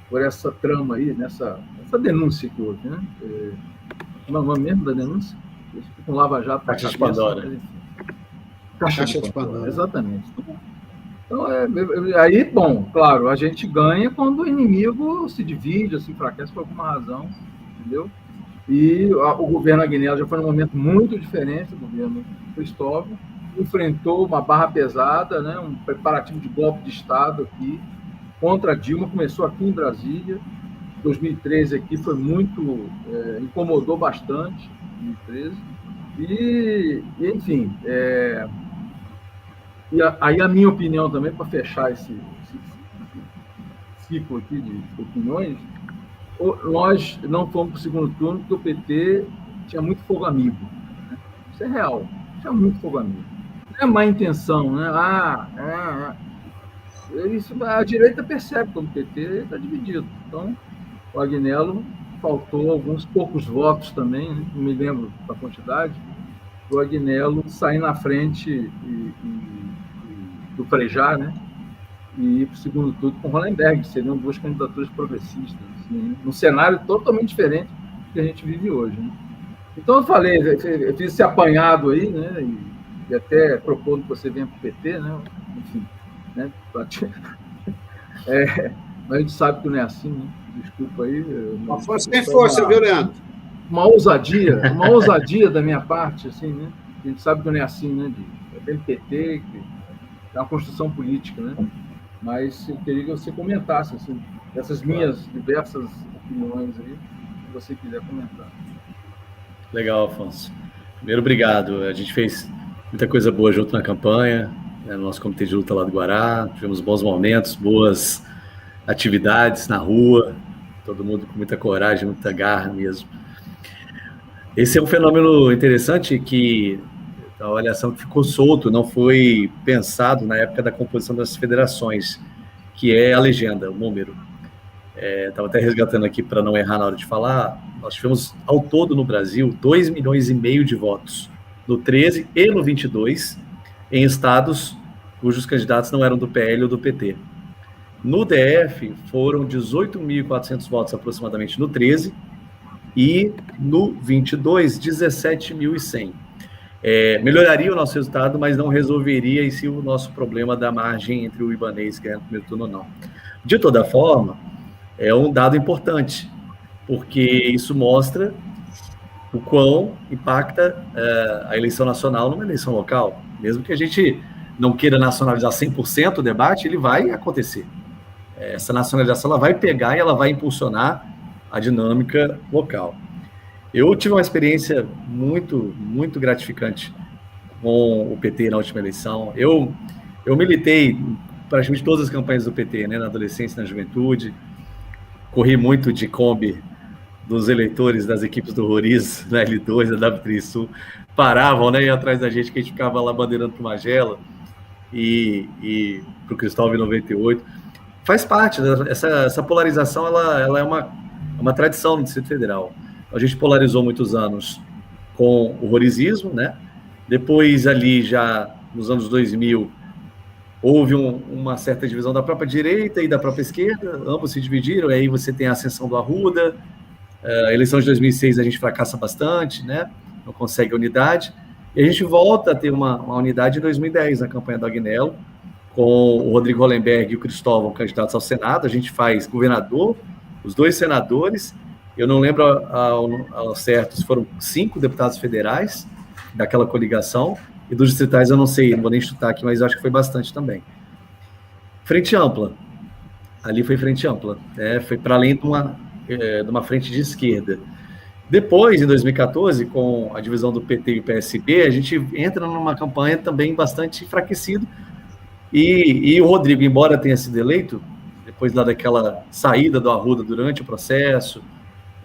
por essa trama aí, essa denúncia que houve, né? Como é o nome mesmo da denúncia? Com Lava Jato. Caixa de Pandora. Caixa de Pandora, exatamente. Então, aí, bom, claro, a gente ganha quando o inimigo se divide, se enfraquece por alguma razão, entendeu? E o governo Agnello já foi num momento muito diferente do governo Cristóvão, enfrentou uma barra pesada, né, um preparativo de golpe de Estado aqui, contra a Dilma, começou aqui em Brasília, 2013 aqui foi muito, incomodou bastante, 2013, e enfim, e aí a minha opinião também, para fechar esse ciclo aqui de opiniões, nós não fomos para o segundo turno porque o PT tinha muito fogo amigo. Né? Isso é real, tinha muito fogo amigo. Não é má intenção, né? Isso, a direita percebe quando o PT está dividido. Então, o Agnello faltou alguns poucos votos também, né? Não me lembro da quantidade, do Agnello sair na frente do Frejá, né? e ir para o segundo turno com Hollenberg, que seriam duas candidaturas progressistas, assim, num cenário totalmente diferente do que a gente vive hoje. Né? Então, eu falei, eu fiz esse apanhado aí, né, e até propondo que você venha para o PT, né, enfim, né, mas a gente sabe que não é assim, né? Desculpa aí. Afonso tem força, viu, Leandro? Uma ousadia da minha parte, assim, né? A gente sabe que não é assim, né? Tem PT, que é uma construção política, né? Mas eu queria que você comentasse, assim, essas minhas diversas opiniões aí, se você quiser comentar. Legal, Afonso. Primeiro, obrigado. A gente fez muita coisa boa junto na campanha, né, no nosso comitê de luta lá do Guará, tivemos bons momentos, boas atividades na rua, todo mundo com muita coragem, muita garra mesmo. Esse é um fenômeno interessante que a avaliação que ficou solto, não foi pensado na época da composição das federações, que é a legenda, o número. Estava até resgatando aqui para não errar na hora de falar, nós tivemos ao todo no Brasil 2,5 milhões de votos, no 13 e no 22, em estados cujos candidatos não eram do PL ou do PT. No DF foram 18.400 votos aproximadamente no 13 e no 22, 17.100. Melhoraria o nosso resultado, mas não resolveria em si o nosso problema da margem entre o Ibanez ganhando o primeiro turno ou não. De toda forma, é um dado importante, porque isso mostra o quão impacta a eleição nacional numa eleição local. Mesmo que a gente não queira nacionalizar 100% o debate, ele vai acontecer. Essa nacionalização ela vai pegar e ela vai impulsionar a dinâmica local. Eu tive uma experiência muito, muito gratificante com o PT na última eleição. Eu militei praticamente todas as campanhas do PT, né, na adolescência e na juventude. Corri muito de Kombi dos eleitores das equipes do Roriz, da L2, da W3 Sul, paravam, né, e atrás da gente, que a gente ficava lá bandeirando para o Magela e para o Cristóvão em 98. Faz parte, essa polarização, ela é uma tradição no Distrito Federal. A gente polarizou muitos anos com o rorizismo, né? Depois, ali, já nos anos 2000, houve uma certa divisão da própria direita e da própria esquerda, ambos se dividiram, e aí você tem a ascensão do Arruda, a eleição de 2006 a gente fracassa bastante, né? Não consegue unidade, e a gente volta a ter uma unidade em 2010, na campanha do Agnello, com o Rodrigo Hollenberg e o Cristóvão candidatos ao Senado. A gente faz governador, os 2 senadores, eu não lembro ao certo se foram 5 deputados federais daquela coligação, e dos distritais eu não sei, não vou nem chutar aqui, mas acho que foi bastante também. Frente ampla, ali foi frente ampla, foi para além de uma frente de esquerda. Depois, em 2014, com a divisão do PT e o PSB, a gente entra numa campanha também bastante enfraquecida, e o Rodrigo, embora tenha sido eleito, depois lá daquela saída do Arruda durante o processo,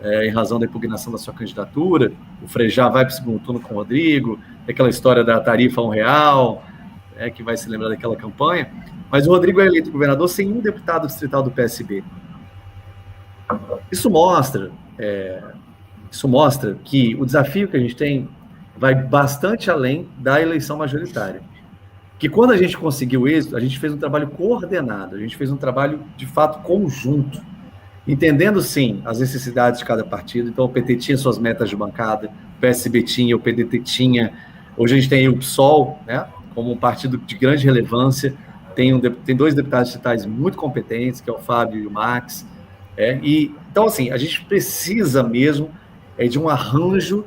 em razão da impugnação da sua candidatura, o Frejá vai para o segundo turno com o Rodrigo, aquela história da tarifa R$1, que vai se lembrar daquela campanha, mas o Rodrigo é eleito governador sem um deputado distrital do PSB. Isso mostra que o desafio que a gente tem vai bastante além da eleição majoritária. Que quando a gente conseguiu êxito, a gente fez um trabalho coordenado, a gente fez um trabalho, de fato, conjunto, entendendo, sim, as necessidades de cada partido. Então, o PT tinha suas metas de bancada, o PSB tinha, o PDT tinha. Hoje a gente tem o PSOL, né, como um partido de grande relevância, tem 2 deputados distritais muito competentes, que é o Fábio e o Max. Então, assim, a gente precisa mesmo de um arranjo,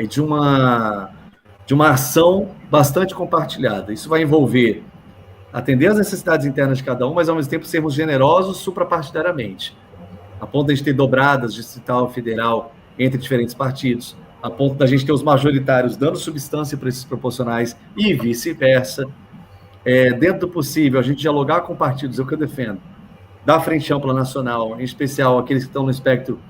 de uma ação bastante compartilhada. Isso vai envolver atender às necessidades internas de cada um, mas, ao mesmo tempo, sermos generosos suprapartidariamente, a ponto de a gente ter dobradas distrital e federal entre diferentes partidos, a ponto da gente ter os majoritários dando substância para esses proporcionais e vice-versa. Dentro do possível, a gente dialogar com partidos, é o que eu defendo, da Frente Ampla Nacional, em especial aqueles que estão no espectro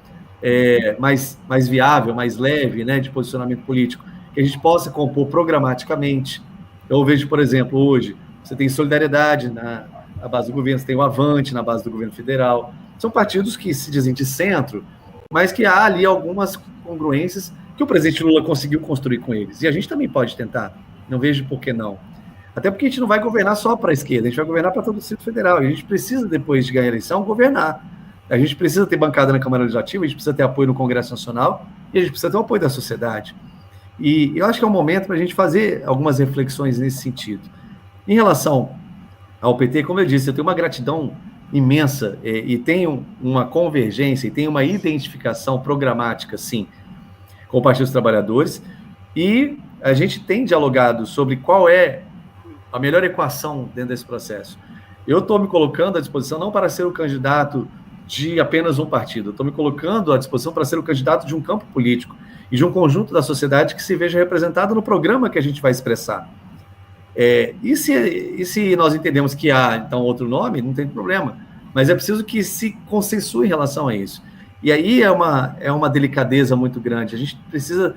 mais viável, mais leve, né, de posicionamento político, que a gente possa compor programaticamente. Eu vejo, por exemplo, hoje, você tem Solidariedade na base do governo, você tem o Avante na base do governo federal. São partidos que se dizem de centro, mas que há ali algumas congruências que o presidente Lula conseguiu construir com eles. E a gente também pode tentar, não vejo por que não. Até porque a gente não vai governar só para a esquerda, a gente vai governar para todo o Distrito Federal. A gente precisa, depois de ganhar a eleição, governar. A gente precisa ter bancada na Câmara Legislativa, a gente precisa ter apoio no Congresso Nacional e a gente precisa ter o apoio da sociedade. E eu acho que é um momento para a gente fazer algumas reflexões nesse sentido. Em relação ao PT, como eu disse, eu tenho uma gratidão imensa e tenho uma convergência e tenho uma identificação programática, sim, com o Partido dos Trabalhadores, e a gente tem dialogado sobre qual é a melhor equação dentro desse processo. Eu estou me colocando à disposição não para ser o candidato de apenas um partido, eu estou me colocando à disposição para ser o candidato de um campo político e de um conjunto da sociedade que se veja representado no programa que a gente vai expressar. E se nós entendemos que há, então, outro nome, não tem problema, mas é preciso que se consensue em relação a isso. E aí é uma delicadeza muito grande, a gente precisa,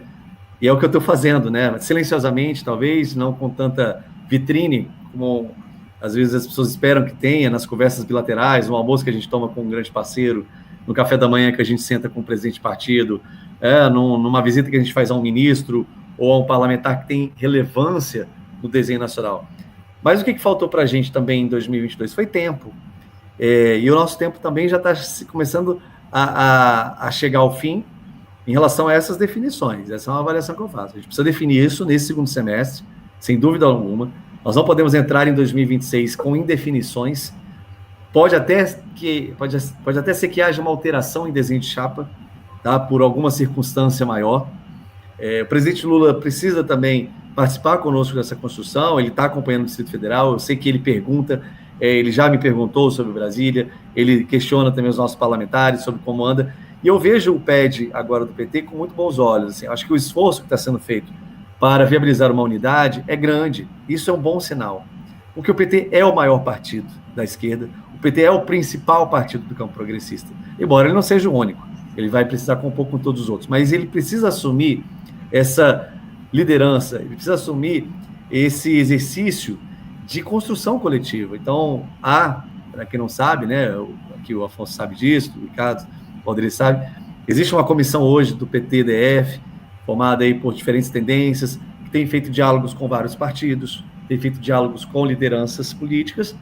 e é o que eu estou fazendo, né, silenciosamente, talvez, não com tanta vitrine, como às vezes as pessoas esperam que tenha nas conversas bilaterais, no almoço que a gente toma com um grande parceiro, no café da manhã que a gente senta com o presidente de partido, numa visita que a gente faz a um ministro ou a um parlamentar que tem relevância no desenho nacional. Mas o que faltou para a gente também em 2022 foi tempo. E o nosso tempo também já está começando a chegar ao fim em relação a essas definições. Essa é uma avaliação que eu faço. A gente precisa definir isso nesse segundo semestre, sem dúvida alguma. Nós não podemos entrar em 2026 com indefinições. Pode até ser que haja uma alteração em desenho de chapa, tá? Por alguma circunstância maior. O presidente Lula precisa também participar conosco dessa construção, ele está acompanhando o Distrito Federal, eu sei que ele pergunta, ele já me perguntou sobre Brasília, ele questiona também os nossos parlamentares sobre como anda, e eu vejo o PED agora do PT com muito bons olhos. Assim, acho que o esforço que está sendo feito para viabilizar uma unidade é grande, isso é um bom sinal, porque o PT é o maior partido da esquerda, o PT é o principal partido do campo progressista, embora ele não seja o único, ele vai precisar compor com todos os outros, mas ele precisa assumir essa liderança, ele precisa assumir esse exercício de construção coletiva. Então, para quem não sabe, né, aqui o Afonso sabe disso, o Ricardo, o Aldri sabe, existe uma comissão hoje do PT-DF, formada aí por diferentes tendências, que tem feito diálogos com vários partidos, tem feito diálogos com lideranças políticas,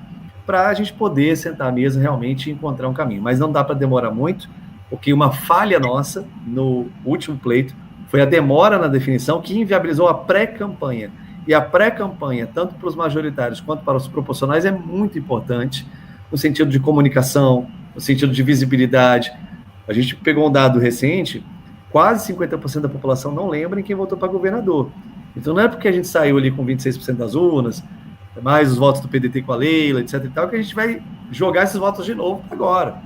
para a gente poder sentar à mesa realmente e encontrar um caminho. Mas não dá para demorar muito, porque uma falha nossa no último pleito foi a demora na definição que inviabilizou a pré-campanha. E a pré-campanha, tanto para os majoritários quanto para os proporcionais, é muito importante no sentido de comunicação, no sentido de visibilidade. A gente pegou um dado recente, quase 50% da população não lembra em quem votou para governador. Então não é porque a gente saiu ali com 26% das urnas, mais os votos do PDT com a Leila, etc. e tal, que a gente vai jogar esses votos de novo agora.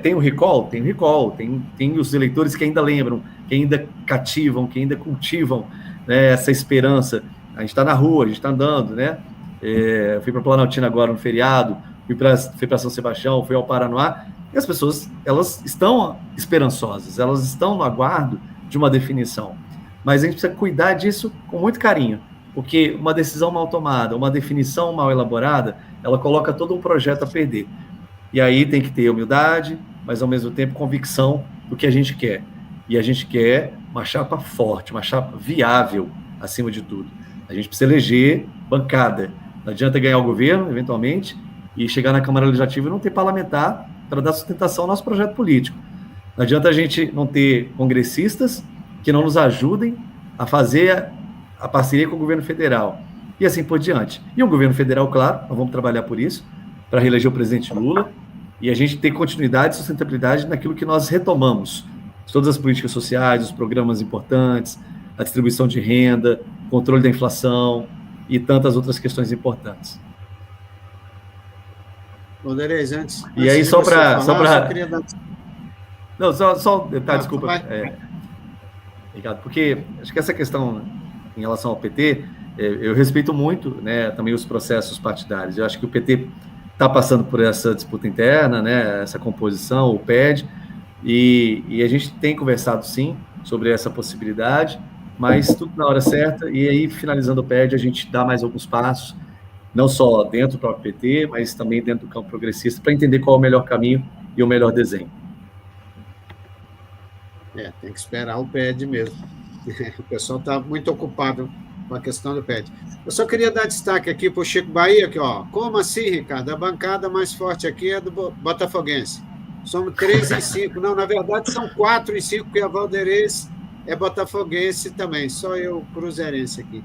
Tem o recall? Tem o recall, tem os eleitores que ainda lembram, que ainda cativam, que ainda cultivam, né, essa esperança. A gente está na rua, a gente está andando, né? Fui para Planaltina agora no feriado, fui para São Sebastião, fui ao Paranoá, e as pessoas, elas estão esperançosas, elas estão no aguardo de uma definição. Mas a gente precisa cuidar disso com muito carinho, porque uma decisão mal tomada, uma definição mal elaborada, ela coloca todo um projeto a perder. E aí tem que ter humildade, mas ao mesmo tempo convicção do que a gente quer. E a gente quer uma chapa forte, uma chapa viável, acima de tudo. A gente precisa eleger bancada. Não adianta ganhar o governo, eventualmente, e chegar na Câmara Legislativa e não ter parlamentar para dar sustentação ao nosso projeto político. Não adianta a gente não ter congressistas que não nos ajudem a fazer a parceria com o governo federal. E assim por diante. E o governo federal, claro, nós vamos trabalhar por isso, para reeleger o presidente Lula, e a gente ter continuidade e sustentabilidade naquilo que nós retomamos. Todas as políticas sociais, os programas importantes, a distribuição de renda, controle da inflação e tantas outras questões importantes. Vanderlei, antes e aí, só para... Não, só desculpa. Obrigado, porque acho que essa questão em relação ao PT, eu respeito muito, né, também os processos partidários. Eu acho que o PT está passando por essa disputa interna, né, essa composição, o PED, e a gente tem conversado, sim, sobre essa possibilidade, mas tudo na hora certa, e aí, finalizando o PED, a gente dá mais alguns passos, não só dentro do próprio PT, mas também dentro do campo progressista, para entender qual é o melhor caminho e o melhor desenho. Tem que esperar o PED mesmo. O pessoal está muito ocupado a questão do PED. Eu só queria dar destaque aqui para o Chico Bahia, aqui, ó. Como assim, Ricardo? A bancada mais forte aqui é do botafoguense. Somos 3 em 5. Não, na verdade, são 4 em 5, porque a Valderez é botafoguense também. Só eu, cruzeirense aqui.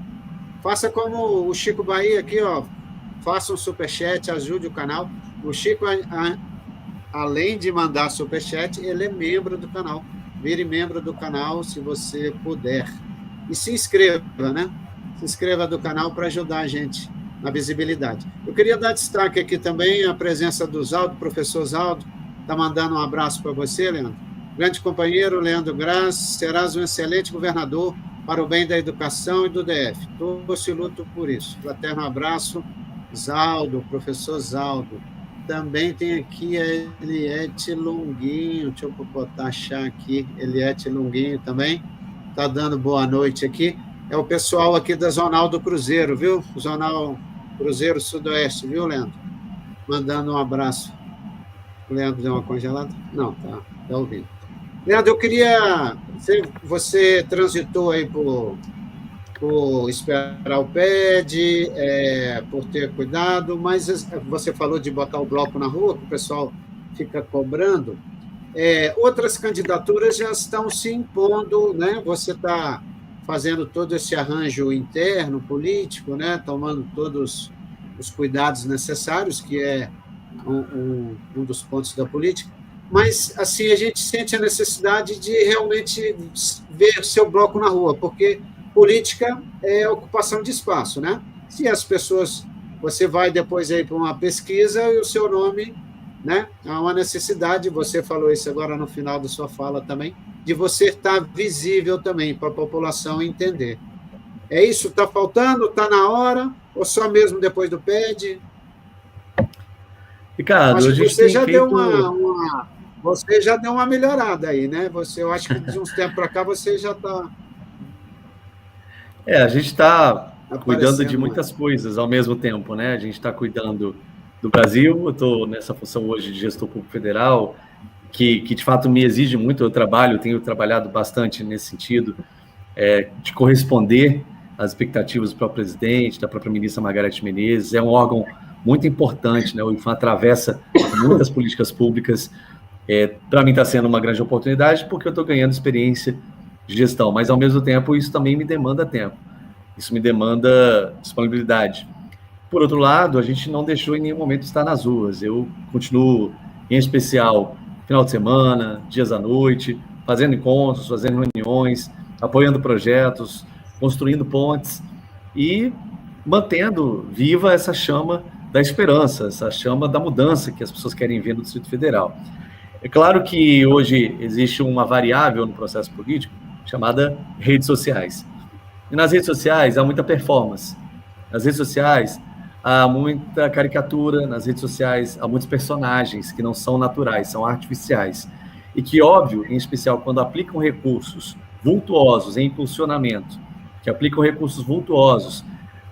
Faça como o Chico Bahia aqui, ó. Faça um superchat, ajude o canal. O Chico, além de mandar superchat, ele é membro do canal. Vire membro do canal, se você puder. E se inscreva, né? Se inscreva do canal para ajudar a gente na visibilidade. Eu queria dar destaque aqui também a presença do Zaldo, professor Zaldo. Está mandando um abraço para você, Leandro. Grande companheiro, Leandro Graz, serás um excelente governador para o bem da educação e do DF. Torço e luto por isso. Fraterno abraço, Zaldo, professor Zaldo. Também tem aqui a Eliette Longuinho, deixa eu botar achar aqui, Eliette Longuinho também, está dando boa noite aqui. É o pessoal aqui da Zonal do Cruzeiro, viu? Zonal Cruzeiro Sudoeste, viu, Leandro? Mandando um abraço. O Leandro deu uma congelada? Não, tá ouvindo. Leandro, eu queria... Você transitou aí por esperar o PED, por ter cuidado, mas você falou de botar o bloco na rua, que o pessoal fica cobrando. Outras candidaturas já estão se impondo, né? Você está fazendo todo esse arranjo interno, político, né? Tomando todos os cuidados necessários, que é um dos pontos da política. Mas, assim, a gente sente a necessidade de realmente ver seu bloco na rua, porque política é ocupação de espaço, né? Se as pessoas... Você vai depois aí para uma pesquisa e o seu nome, né? Há uma necessidade, você falou isso agora no final da sua fala também, de você estar visível também para a população entender. É isso? Está faltando? Está na hora? Ou só mesmo depois do PED? Ricardo, acho que você já deu Você já deu uma melhorada aí, né? Eu acho que de uns tempos para cá você já está... a gente está cuidando de muitas coisas ao mesmo tempo, né? A gente está cuidando do Brasil, eu estou nessa função hoje de gestor público federal, que de fato me exige muito, tenho trabalhado bastante nesse sentido, de corresponder às expectativas do próprio presidente, da própria ministra Margarete Menezes. É um órgão muito importante, né? O IFAM atravessa muitas políticas públicas. Para mim está sendo uma grande oportunidade, porque eu estou ganhando experiência de gestão, mas ao mesmo tempo isso também me demanda tempo, isso me demanda disponibilidade. Por outro lado, a gente não deixou em nenhum momento estar nas ruas. Eu continuo, em especial, final de semana, dias à noite, fazendo encontros, fazendo reuniões, apoiando projetos, construindo pontes e mantendo viva essa chama da esperança, essa chama da mudança que as pessoas querem ver no Distrito Federal. É claro que hoje existe uma variável no processo político chamada redes sociais. E nas redes sociais há muita performance. Nas redes sociais há muita caricatura, nas redes sociais há muitos personagens que não são naturais, são artificiais. E que, óbvio, em especial quando aplicam recursos vultuosos em impulsionamento, que aplicam recursos vultuosos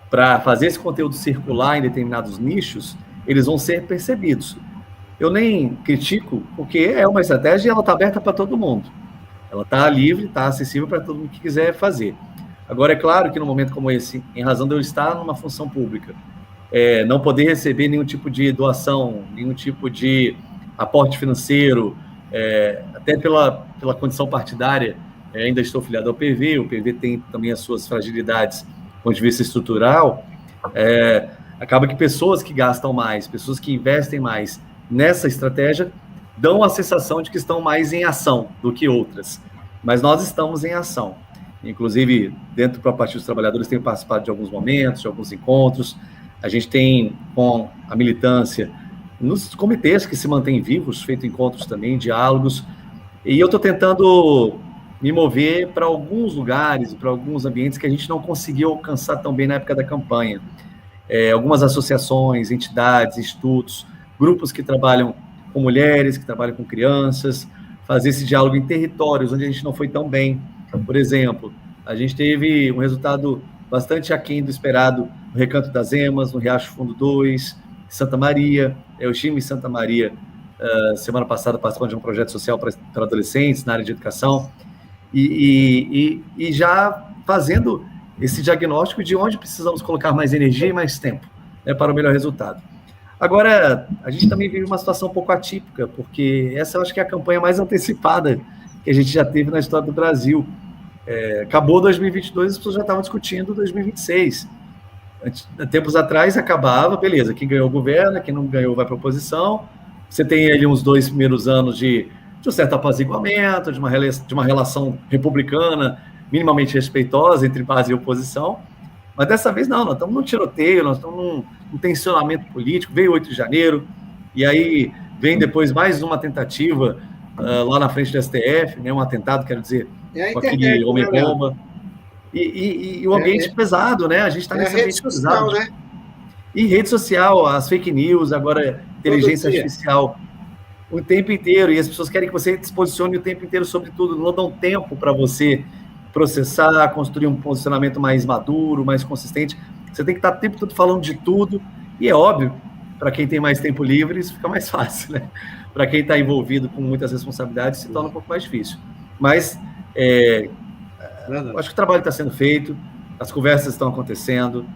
para fazer esse conteúdo circular em determinados nichos, eles vão ser percebidos. Eu nem critico, porque é uma estratégia e ela está aberta para todo mundo. Ela está livre, está acessível para todo mundo que quiser fazer. Agora, é claro que num momento como esse, em razão de eu estar numa função pública, não poder receber nenhum tipo de doação, nenhum tipo de aporte financeiro, até pela condição partidária, ainda estou filiado ao PV, o PV tem também as suas fragilidades do ponto de vista estrutural, acaba que pessoas que gastam mais, pessoas que investem mais nessa estratégia, dão a sensação de que estão mais em ação do que outras. Mas nós estamos em ação. Inclusive, dentro do próprio Partido dos Trabalhadores, tenho participado de alguns momentos, de alguns encontros. A gente tem, com a militância, nos comitês que se mantêm vivos, feito encontros também, diálogos. E eu estou tentando me mover para alguns lugares, para alguns ambientes que a gente não conseguiu alcançar tão bem na época da campanha. Algumas associações, entidades, institutos, grupos que trabalham com mulheres, que trabalham com crianças, fazer esse diálogo em territórios onde a gente não foi tão bem. Por exemplo, a gente teve um resultado bastante aquém do esperado no Recanto das Emas, no Riacho Fundo 2, em Santa Maria. Eu estive em Santa Maria semana passada participando de um projeto social para adolescentes na área de educação e já fazendo esse diagnóstico de onde precisamos colocar mais energia e mais tempo, né, para o melhor resultado. Agora, a gente também vive uma situação um pouco atípica, porque essa eu acho que é a campanha mais antecipada que a gente já teve na história do Brasil. Acabou 2022, as pessoas já estavam discutindo 2026. Tempos atrás acabava, beleza, quem ganhou governa, quem não ganhou vai para a oposição. Você tem ali uns 2 primeiros anos de um certo apaziguamento, de uma relação republicana minimamente respeitosa entre base e oposição. Mas dessa vez não, nós estamos num tiroteio, nós estamos num tensionamento político. Veio 8 de janeiro, e aí vem depois mais uma tentativa lá na frente do STF, né, um atentado, quero dizer, com aquele homem-bomba. E o ambiente pesado, né? A gente está nesse ambiente pesado. Né? E rede social, as fake news, agora inteligência artificial, o tempo inteiro. E as pessoas querem que você se posicione o tempo inteiro sobre tudo. Não dão tempo para você processar, construir um posicionamento mais maduro, mais consistente. Você tem que estar o tempo todo falando de tudo. E é óbvio, para quem tem mais tempo livre, isso fica mais fácil, né? Para quem está envolvido com muitas responsabilidades, se torna um pouco mais difícil. Mas acho que o trabalho está sendo feito, as conversas estão acontecendo,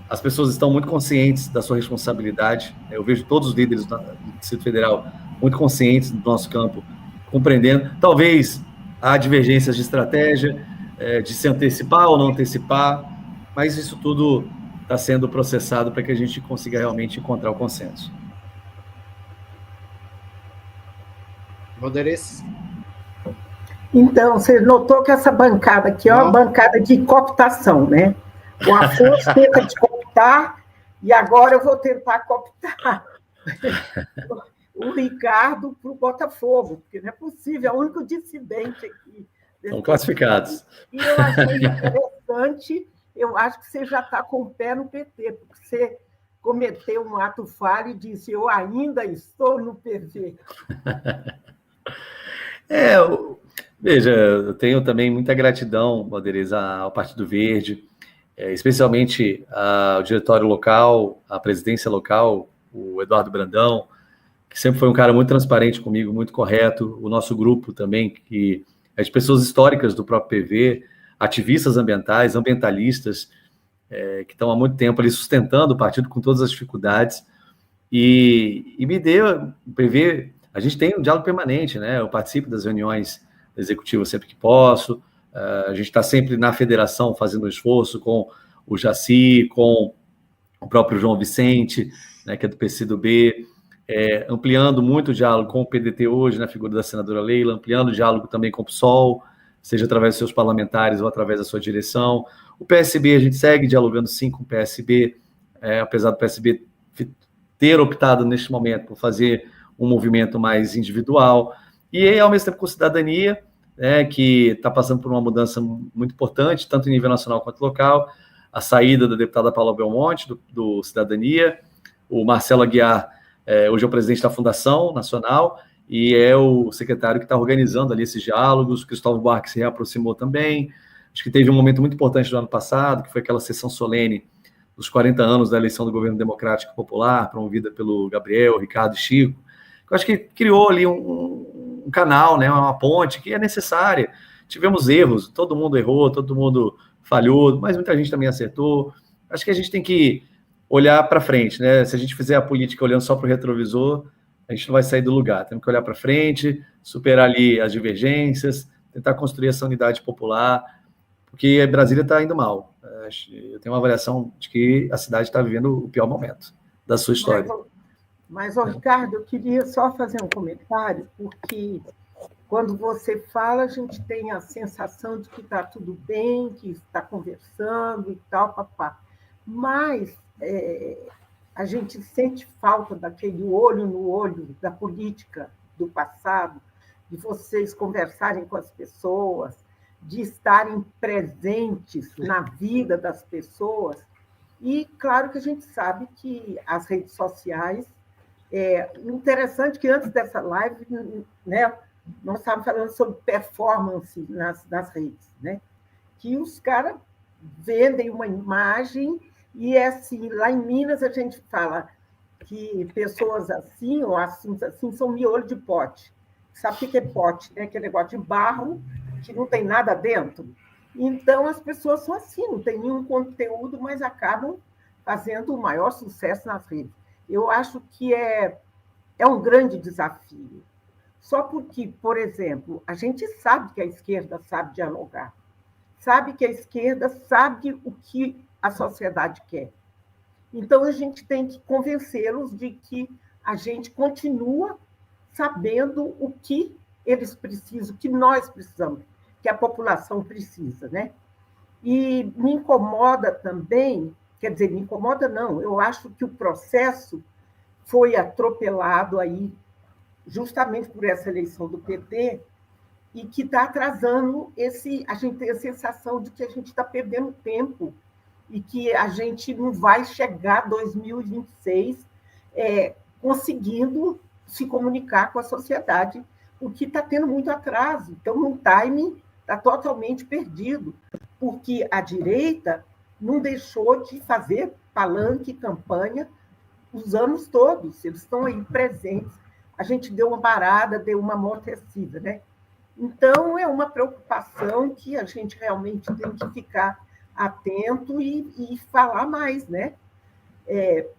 as pessoas estão muito conscientes da sua responsabilidade. Eu vejo todos os líderes do Distrito Federal muito conscientes do nosso campo, compreendendo. Talvez há divergências de estratégia, de se antecipar ou não antecipar, mas isso tudo está sendo processado para que a gente consiga realmente encontrar o consenso. Valderice? Então, você notou que essa bancada aqui é uma bancada de cooptação, né? O Afonso tenta de cooptar, e agora eu vou tentar cooptar o Ricardo para o Botafogo, porque não é possível, é o único dissidente aqui. São classificados. E eu achei interessante, eu acho que você já está com o pé no PT, porque você cometeu um ato falho e disse, eu ainda estou no PT. Veja, eu tenho também muita gratidão, Valderice, ao Partido Verde, especialmente ao diretório local, à presidência local, o Eduardo Brandão, que sempre foi um cara muito transparente comigo, muito correto, o nosso grupo também, que é de pessoas históricas do próprio PV, ativistas ambientais, ambientalistas, que estão há muito tempo ali sustentando o partido com todas as dificuldades, e me deu, o PV, a gente tem um diálogo permanente, né? Eu participo das reuniões executivas sempre que posso, a gente está sempre na federação fazendo um esforço com o Jaci, com o próprio João Vicente, né, que é do PCdoB, ampliando muito o diálogo com o PDT hoje, na figura da senadora Leila, ampliando o diálogo também com o PSOL, seja através dos seus parlamentares ou através da sua direção. O PSB, a gente segue dialogando sim com o PSB, apesar do PSB ter optado neste momento por fazer um movimento mais individual, e ao mesmo tempo com a cidadania, que está passando por uma mudança muito importante, tanto em nível nacional quanto local, a saída da deputada Paula Belmonte, do Cidadania, o Marcelo Aguiar, hoje é o presidente da Fundação Nacional, e é o secretário que está organizando ali esses diálogos. O Cristóvão Buarque se reaproximou também, acho que teve um momento muito importante do ano passado, que foi aquela sessão solene dos 40 anos da eleição do governo democrático popular, promovida pelo Gabriel, Ricardo e Chico. Eu acho que criou ali um canal, né, uma ponte que é necessária. Tivemos erros, todo mundo errou, todo mundo falhou, mas muita gente também acertou. Acho que a gente tem que olhar para frente, né? Se a gente fizer a política olhando só para o retrovisor, a gente não vai sair do lugar. Temos que olhar para frente, superar ali as divergências, tentar construir essa unidade popular, porque Brasília está indo mal. Eu tenho uma avaliação de que a cidade está vivendo o pior momento da sua história. Mas, Ricardo, eu queria só fazer um comentário, porque quando você fala, a gente tem a sensação de que está tudo bem, que está conversando e tal, papá. Mas a gente sente falta daquele olho no olho da política do passado, de vocês conversarem com as pessoas, de estarem presentes na vida das pessoas. E, claro, que a gente sabe que as redes sociais... interessante que antes dessa live, né, nós estávamos falando sobre performance nas redes, né? Que os caras vendem uma imagem e assim, lá em Minas a gente fala que pessoas assim ou assuntos assim são miolo de pote. Sabe o que é pote? Né? Aquele negócio de barro que não tem nada dentro. Então, as pessoas são assim, não tem nenhum conteúdo, mas acabam fazendo o maior sucesso nas redes. Eu acho que é um grande desafio. Só porque, por exemplo, a gente sabe que a esquerda sabe dialogar, sabe que a esquerda sabe o que a sociedade quer. Então, a gente tem que convencê-los de que a gente continua sabendo o que eles precisam, o que nós precisamos, que a população precisa, né? E me incomoda também, quer dizer, me incomoda não, eu acho que o processo foi atropelado aí justamente por essa eleição do PT e que está atrasando a gente tem a sensação de que a gente está perdendo tempo e que a gente não vai chegar a 2026 conseguindo se comunicar com a sociedade, porque está tendo muito atraso. Então, o timing está totalmente perdido, porque a direita não deixou de fazer palanque, campanha, os anos todos. Eles estão aí presentes. A gente deu uma parada, deu uma amortecida, né? Então, é uma preocupação que a gente realmente tem que ficar atento e falar mais, né?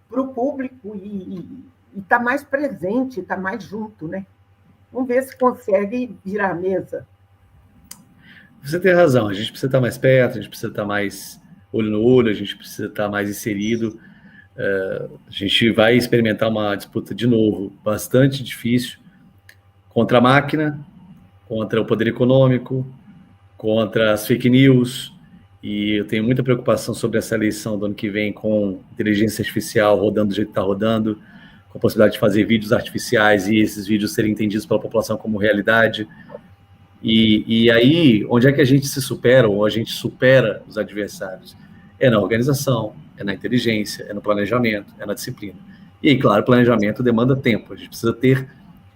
Para o público e estar mais presente, estar mais junto, né? Vamos ver se consegue virar a mesa. Você tem razão, a gente precisa estar mais perto, a gente precisa estar mais olho no olho, a gente precisa estar mais inserido. A gente vai experimentar uma disputa de novo, bastante difícil, contra a máquina, contra o poder econômico, contra as fake news, e eu tenho muita preocupação sobre essa eleição do ano que vem com inteligência artificial rodando do jeito que está rodando, com a possibilidade de fazer vídeos artificiais e esses vídeos serem entendidos pela população como realidade. E aí, onde é que a gente se supera, ou a gente supera os adversários? É na organização, é na inteligência, é no planejamento, é na disciplina. E aí, claro, o planejamento demanda tempo, a gente precisa ter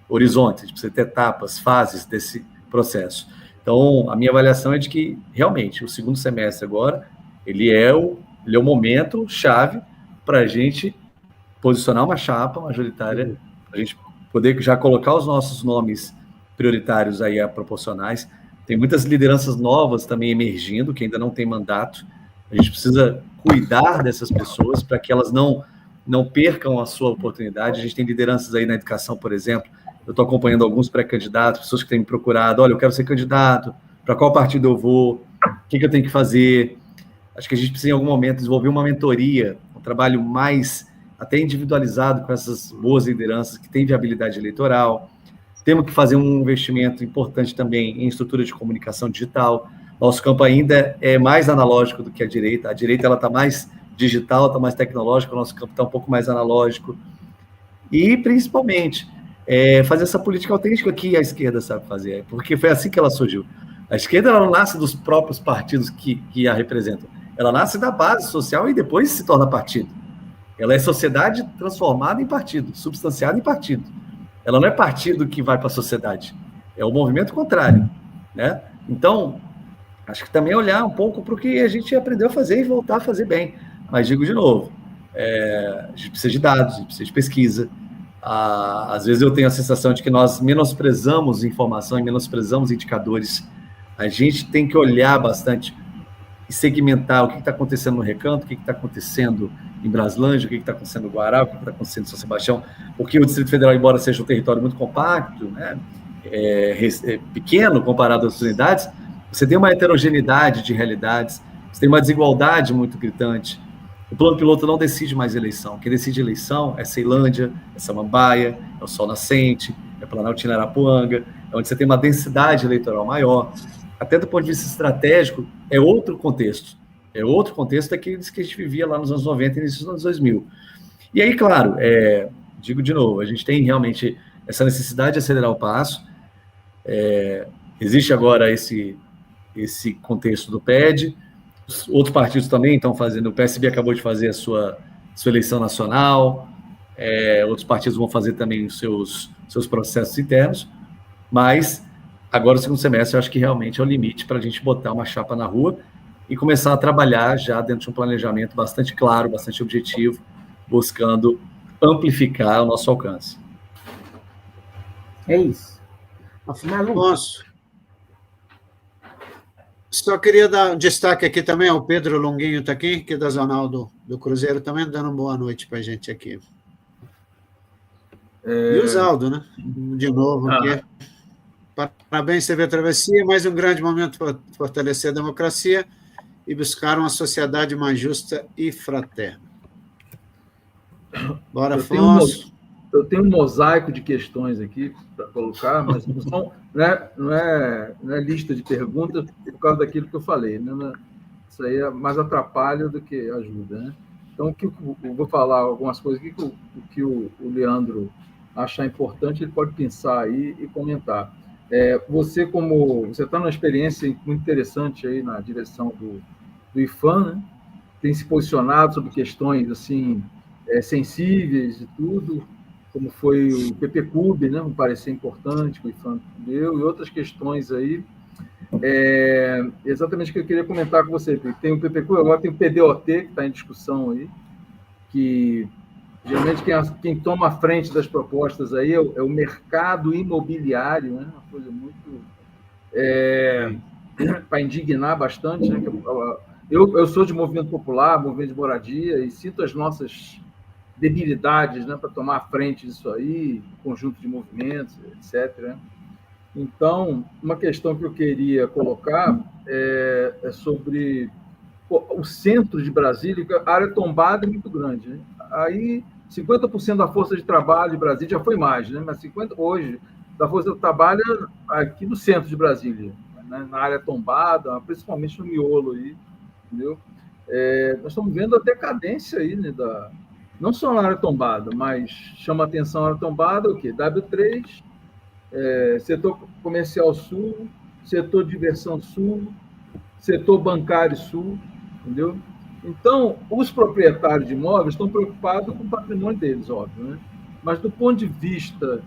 horizontes, a gente precisa ter etapas, fases desse processo. Então, a minha avaliação é de que, realmente, o segundo semestre agora, ele é o momento chave para a gente posicionar uma chapa majoritária, para a gente poder já colocar os nossos nomes prioritários aí a proporcionais. Tem muitas lideranças novas também emergindo, que ainda não tem mandato. A gente precisa cuidar dessas pessoas para que elas não percam a sua oportunidade. A gente tem lideranças aí na educação, por exemplo. Eu estou acompanhando alguns pré-candidatos, pessoas que têm me procurado. Olha, eu quero ser candidato, para qual partido eu vou, o que eu tenho que fazer. Acho que a gente precisa, em algum momento, desenvolver uma mentoria, um trabalho mais até individualizado com essas boas lideranças que têm viabilidade eleitoral. Temos que fazer um investimento importante também em estrutura de comunicação digital. Nosso campo ainda é mais analógico do que a direita. A direita está mais digital, está mais tecnológica, o nosso campo está um pouco mais analógico. E, principalmente, fazer essa política autêntica que a esquerda sabe fazer, porque foi assim que ela surgiu. A esquerda ela não nasce dos próprios partidos que a representam. Ela nasce da base social e depois se torna partido. Ela é sociedade transformada em partido, substanciada em partido. Ela não é partido que vai para a sociedade, é o movimento contrário, né? Então, acho que também olhar um pouco para o que a gente aprendeu a fazer e voltar a fazer bem. Mas digo de novo, a gente precisa de dados, a gente precisa de pesquisa. Às vezes eu tenho a sensação de que nós menosprezamos informação e menosprezamos indicadores. A gente tem que olhar bastante e segmentar o que está acontecendo no Recanto, o que está acontecendo em Braslândia, o que está acontecendo no Guará, o que está acontecendo em São Sebastião, porque o Distrito Federal, embora seja um território muito compacto, né, pequeno comparado às unidades, você tem uma heterogeneidade de realidades, você tem uma desigualdade muito gritante. O plano piloto não decide mais eleição. Quem decide eleição é Ceilândia, é Samambaia, é o Sol Nascente, é Planaltina Arapuanga, é onde você tem uma densidade eleitoral maior. Até do ponto de vista estratégico, é outro contexto. É outro contexto daqueles que a gente vivia lá nos anos 90 e início dos anos 2000. E aí, claro, digo de novo, a gente tem realmente essa necessidade de acelerar o passo. Existe agora esse contexto do PED, os outros partidos também estão fazendo, o PSB acabou de fazer a sua eleição nacional, outros partidos vão fazer também os seus processos internos, mas agora o segundo semestre eu acho que realmente é o limite para a gente botar uma chapa na rua e começar a trabalhar já dentro de um planejamento bastante claro, bastante objetivo, buscando amplificar o nosso alcance. É isso. Afonso, Só queria dar um destaque aqui também ao Pedro Longuinho está aqui, que é da Zonal do Cruzeiro, também dando uma boa noite para a gente aqui. E o Zaldo, né? De novo aqui. Parabéns, TV Travessia, mais um grande momento para fortalecer a democracia e buscar uma sociedade mais justa e fraterna. Bora, Afonso. Eu tenho um mosaico de questões aqui para colocar, mas não é lista de perguntas por causa daquilo que eu falei. Né? Isso aí é mais atrapalha do que ajuda. Né? Então, eu vou falar algumas coisas aqui que o Leandro achar importante, ele pode pensar aí e comentar. Você está numa experiência muito interessante aí na direção do IPHAN, né? Tem se posicionado sobre questões assim sensíveis e tudo, como foi o PPCUB, né? Um parecer importante que o IPHAN deu, e outras questões aí. Exatamente o que eu queria comentar com você. Tem o PPCUB, agora tem o PDOT, que está em discussão aí, que geralmente quem toma a frente das propostas aí é o mercado imobiliário, né? Uma coisa muito para indignar bastante, né? Eu sou de movimento popular, movimento de moradia, e sinto as nossas debilidades, né, para tomar a frente disso aí, conjunto de movimentos, etc. Então, uma questão que eu queria colocar é sobre o centro de Brasília, a área tombada é muito grande. Né? Aí, 50% da força de trabalho de Brasília já foi mais, né? Mas 50% hoje da força de trabalho aqui no centro de Brasília, né? Na área tombada, principalmente no miolo aí, entendeu? Nós estamos vendo a decadência aí, né, não só na área tombada, mas chama atenção a área tombada, o quê? W3, setor comercial sul, setor de diversão sul, setor bancário sul, entendeu? Então, os proprietários de imóveis estão preocupados com o patrimônio deles, óbvio, né? Mas do ponto de vista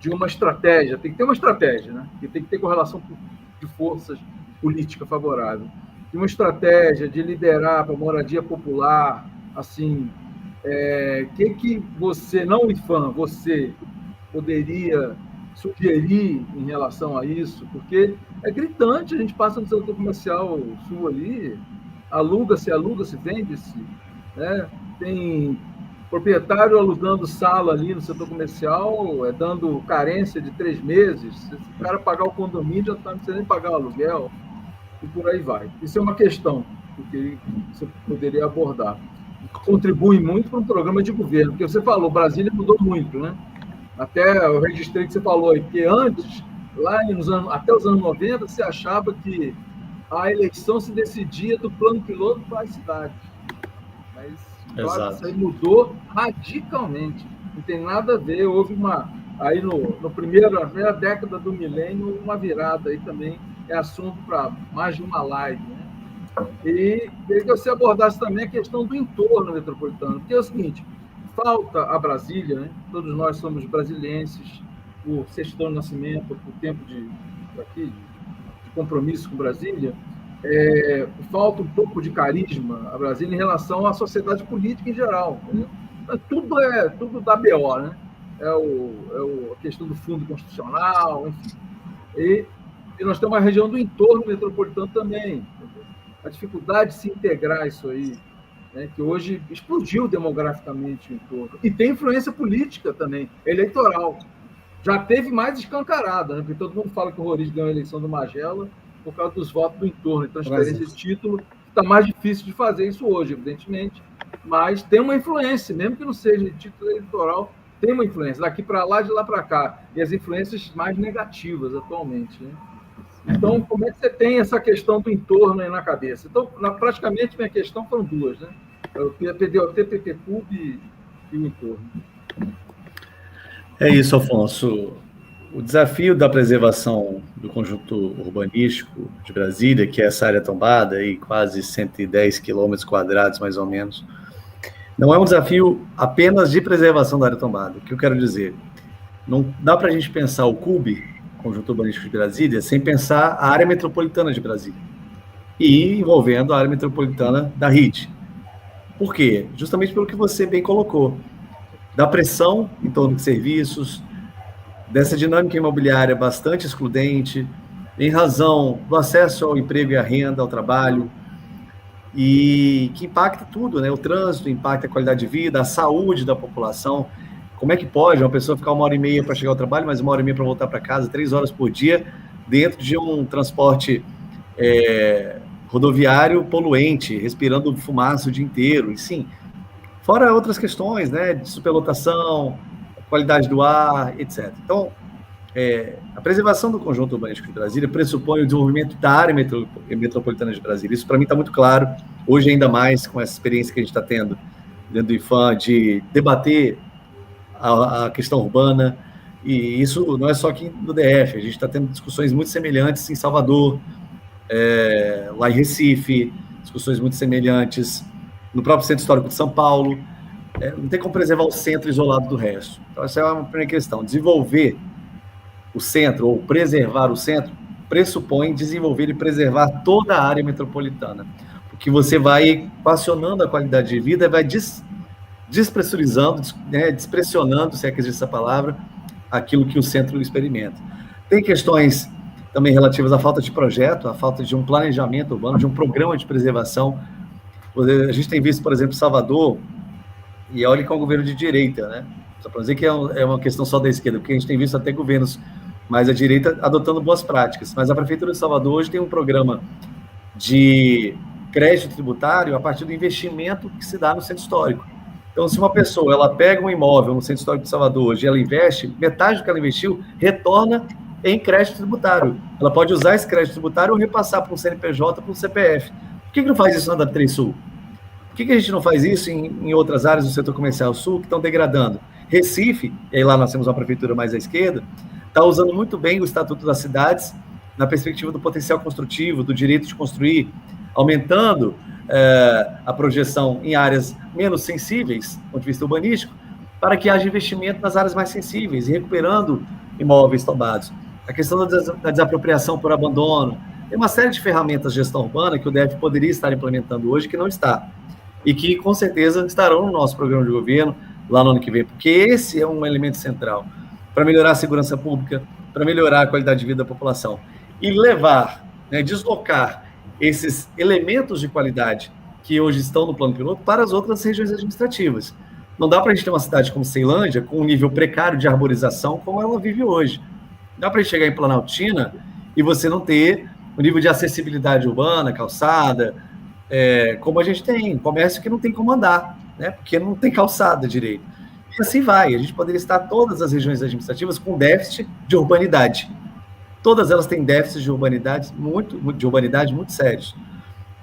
de uma estratégia, tem que ter uma estratégia, né? Que tem que ter correlação de forças política favorável. De uma estratégia de liderar para a moradia popular, assim, que você, não o IPHAN, você poderia sugerir em relação a isso? Porque é gritante, a gente passa no setor comercial sul ali, aluga-se, vende-se, né? Tem proprietário alugando sala ali no setor comercial, dando carência de 3 meses, se o cara pagar o condomínio, já não precisa nem pagar o aluguel, e por aí vai. Isso é uma questão que você poderia abordar. Contribui muito para um programa de governo, porque você falou, Brasília mudou muito, né? Até eu registrei que você falou aí, que antes, até os anos 90, você achava que a eleição se decidia do plano piloto para as cidades. Mas, claro, isso aí mudou radicalmente. Não tem nada a ver. Houve aí na primeira década do milênio, uma virada aí também, é assunto para mais de uma live, né? E queria que você abordasse também a questão do entorno metropolitano, porque é o seguinte, falta a Brasília, né? Todos nós somos brasilienses, por certidão de nascimento, por tempo de compromisso com Brasília, falta um pouco de carisma a Brasília em relação à sociedade política em geral. Né? Tudo da BO, né? A questão do fundo constitucional, enfim. E nós temos uma região do entorno metropolitano também. A dificuldade de se integrar isso aí, né, que hoje explodiu demograficamente o entorno. E tem influência política também, eleitoral. Já teve mais escancarada, né, porque todo mundo fala que o Roriz ganhou a eleição do Magela por causa dos votos do entorno. Então, transferência de título está mais difícil de fazer isso hoje, evidentemente, mas tem uma influência, mesmo que não seja de título eleitoral, tem uma influência, daqui para lá, de lá para cá. E as influências mais negativas atualmente, né? Então, como é que você tem essa questão do entorno aí na cabeça? Então, praticamente, minha questão foram duas, né? O PDOT, PPCUB e o entorno. É isso, Afonso. O desafio da preservação do conjunto urbanístico de Brasília, que é essa área tombada, aí, quase 110 quilômetros quadrados, mais ou menos, não é um desafio apenas de preservação da área tombada. O que eu quero dizer? Não dá para a gente pensar o CUB, Conjunto Urbanístico de Brasília, sem pensar a área metropolitana de Brasília e envolvendo a área metropolitana da RIT. Por quê? Justamente pelo que você bem colocou, da pressão em torno de serviços, dessa dinâmica imobiliária bastante excludente, em razão do acesso ao emprego e à renda, ao trabalho, e que impacta tudo, né? O trânsito impacta a qualidade de vida, a saúde da população. Como é que pode uma pessoa ficar 1h30 para chegar ao trabalho, mas 1h30 para voltar para casa, 3 horas por dia, dentro de um transporte rodoviário poluente, respirando fumaça o dia inteiro, e sim, fora outras questões, né, de superlotação, qualidade do ar, etc. Então, a preservação do conjunto urbanístico de Brasília pressupõe o desenvolvimento da área metropolitana de Brasília. Isso, para mim, está muito claro, hoje ainda mais com essa experiência que a gente está tendo dentro do IPHAN, de debater a questão urbana, e isso não é só aqui no DF, a gente está tendo discussões muito semelhantes em Salvador, lá em Recife, discussões muito semelhantes no próprio Centro Histórico de São Paulo. Não tem como preservar o centro isolado do resto. Então, essa é uma primeira questão. Desenvolver o centro, ou preservar o centro, pressupõe desenvolver e preservar toda a área metropolitana, porque você vai equacionando a qualidade de vida, vai despressurizando, né, despressionando, se é que existe essa palavra, aquilo que o centro experimenta. Tem questões também relativas à falta de projeto, à falta de um planejamento urbano, de um programa de preservação. A gente tem visto, por exemplo, Salvador, e olha que é um governo de direita, né? Só para dizer que é uma questão só da esquerda, porque a gente tem visto até governos mais à direita adotando boas práticas. Mas a Prefeitura de Salvador hoje tem um programa de crédito tributário a partir do investimento que se dá no centro histórico. Então, se uma pessoa ela pega um imóvel no centro histórico de Salvador hoje e ela investe, metade do que ela investiu retorna em crédito tributário. Ela pode usar esse crédito tributário ou repassar para um CNPJ, para um CPF. Por que não faz isso na DAP3 Sul? Por que a gente não faz isso em outras áreas do setor comercial sul que estão degradando? Recife, e aí lá nós temos uma prefeitura mais à esquerda, está usando muito bem o Estatuto das Cidades na perspectiva do potencial construtivo, do direito de construir, aumentando a projeção em áreas menos sensíveis, do ponto de vista urbanístico, para que haja investimento nas áreas mais sensíveis e recuperando imóveis tombados. A questão da desapropriação por abandono, tem uma série de ferramentas de gestão urbana que o DF poderia estar implementando hoje que não está, e que com certeza estarão no nosso programa de governo lá no ano que vem, porque esse é um elemento central para melhorar a segurança pública, para melhorar a qualidade de vida da população e levar, né, deslocar esses elementos de qualidade que hoje estão no plano piloto para as outras regiões administrativas. Não dá para a gente ter uma cidade como Ceilândia com um nível precário de arborização como ela vive hoje. Não dá para a gente chegar em Planaltina e você não ter o nível de acessibilidade urbana, calçada, como a gente tem, comércio que não tem como andar, né? Porque não tem calçada direito. E assim vai, a gente poderia estar todas as regiões administrativas com déficit de urbanidade. Todas elas têm déficits de urbanidade muito sérios.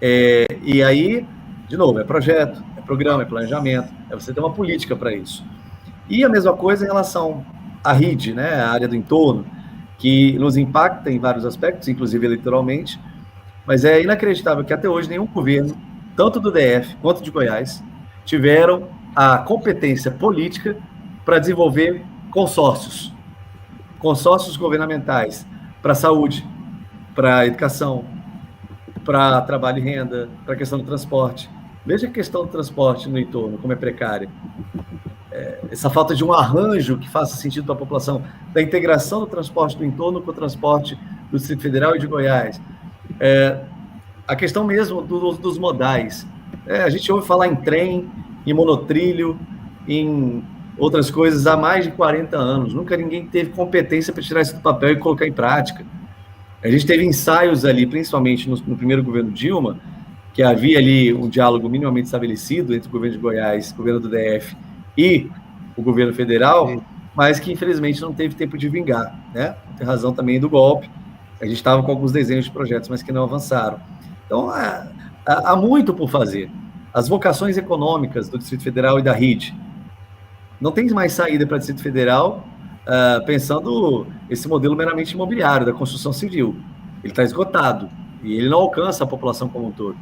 E aí, de novo, é projeto, é programa, é planejamento, é você ter uma política para isso. E a mesma coisa em relação à RID, né, a área do entorno, que nos impacta em vários aspectos, inclusive eleitoralmente, mas é inacreditável que até hoje nenhum governo, tanto do DF quanto de Goiás, tiveram a competência política para desenvolver consórcios governamentais para saúde, para educação, para trabalho e renda, para a questão do transporte. Veja a questão do transporte no entorno, como é precária. Essa falta de um arranjo que faça sentido para a população, da integração do transporte do entorno com o transporte do Distrito Federal e de Goiás. A questão mesmo dos modais. A gente ouve falar em trem, em monotrilho, em outras coisas há mais de 40 anos. Nunca ninguém teve competência para tirar isso do papel e colocar em prática. A gente teve ensaios ali, principalmente no primeiro governo Dilma, que havia ali um diálogo minimamente estabelecido entre o governo de Goiás, o governo do DF e o governo federal, mas que infelizmente não teve tempo de vingar, né? Tem razão também do golpe. A gente estava com alguns desenhos de projetos, mas que não avançaram. Então, há muito por fazer. As vocações econômicas do Distrito Federal e da RID. Não tem mais saída para o Distrito Federal pensando esse modelo meramente imobiliário, da construção civil. Ele está esgotado e ele não alcança a população como um todo.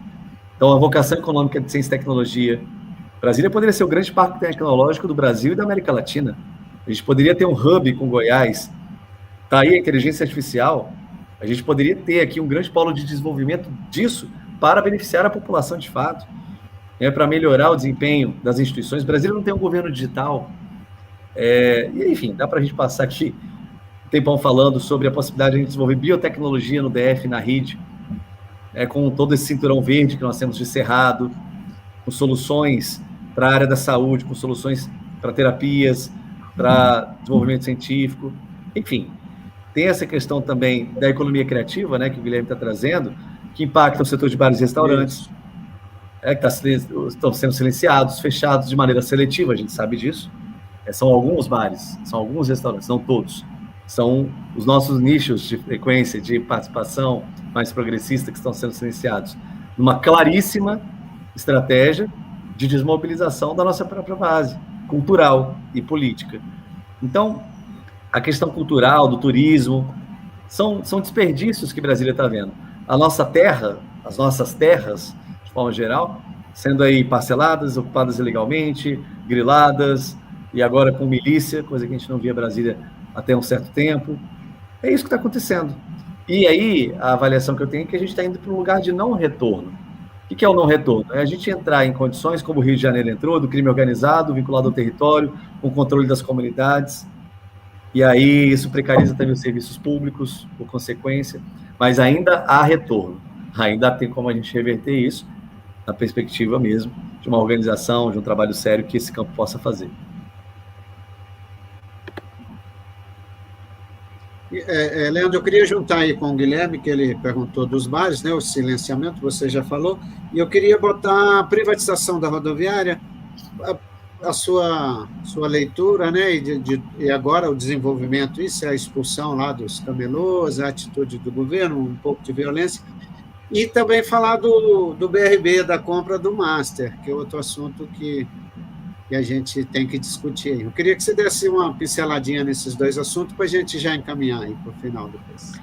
Então, a vocação econômica de ciência e tecnologia. Brasília poderia ser o grande parque tecnológico do Brasil e da América Latina. A gente poderia ter um hub com Goiás. Está aí a inteligência artificial. A gente poderia ter aqui um grande polo de desenvolvimento disso para beneficiar a população de fato, para melhorar o desempenho das instituições. O Brasil não tem um governo digital. E, enfim, dá para a gente passar aqui tempão falando sobre a possibilidade de a gente desenvolver biotecnologia no DF, na RID, com todo esse cinturão verde que nós temos de Cerrado, com soluções para a área da saúde, com soluções para terapias, para desenvolvimento científico, enfim. Tem essa questão também da economia criativa, né, que o Guilherme está trazendo, que impacta o setor de bares e restaurantes, que estão sendo silenciados, fechados de maneira seletiva, a gente sabe disso. São alguns bares, são alguns restaurantes, não todos. São os nossos nichos de frequência, de participação mais progressista que estão sendo silenciados. Numa claríssima estratégia de desmobilização da nossa própria base cultural e política. Então, a questão cultural, do turismo, são desperdícios que Brasília está vendo. A nossa terra, as nossas terras, de forma geral, sendo aí parceladas, ocupadas ilegalmente, griladas, e agora com milícia, coisa que a gente não via Brasília até um certo tempo. É isso que está acontecendo. E aí, a avaliação que eu tenho é que a gente está indo para um lugar de não retorno. O que é o não retorno? É a gente entrar em condições, como o Rio de Janeiro entrou, do crime organizado, vinculado ao território, com o controle das comunidades, e aí isso precariza também os serviços públicos, por consequência, mas ainda há retorno. Ainda tem como a gente reverter isso, na perspectiva mesmo de uma organização, de um trabalho sério que esse campo possa fazer. Leandro, eu queria juntar aí com o Guilherme, que ele perguntou dos bares, né, o silenciamento, você já falou, e eu queria botar a privatização da rodoviária, a sua leitura, né, e agora o desenvolvimento, isso é a expulsão lá dos camelôs, a atitude do governo, um pouco de violência, e também falar do BRB, da compra do Master, que é outro assunto que a gente tem que discutir aí. Eu queria que você desse uma pinceladinha nesses dois assuntos para a gente já encaminhar aí para o final depois.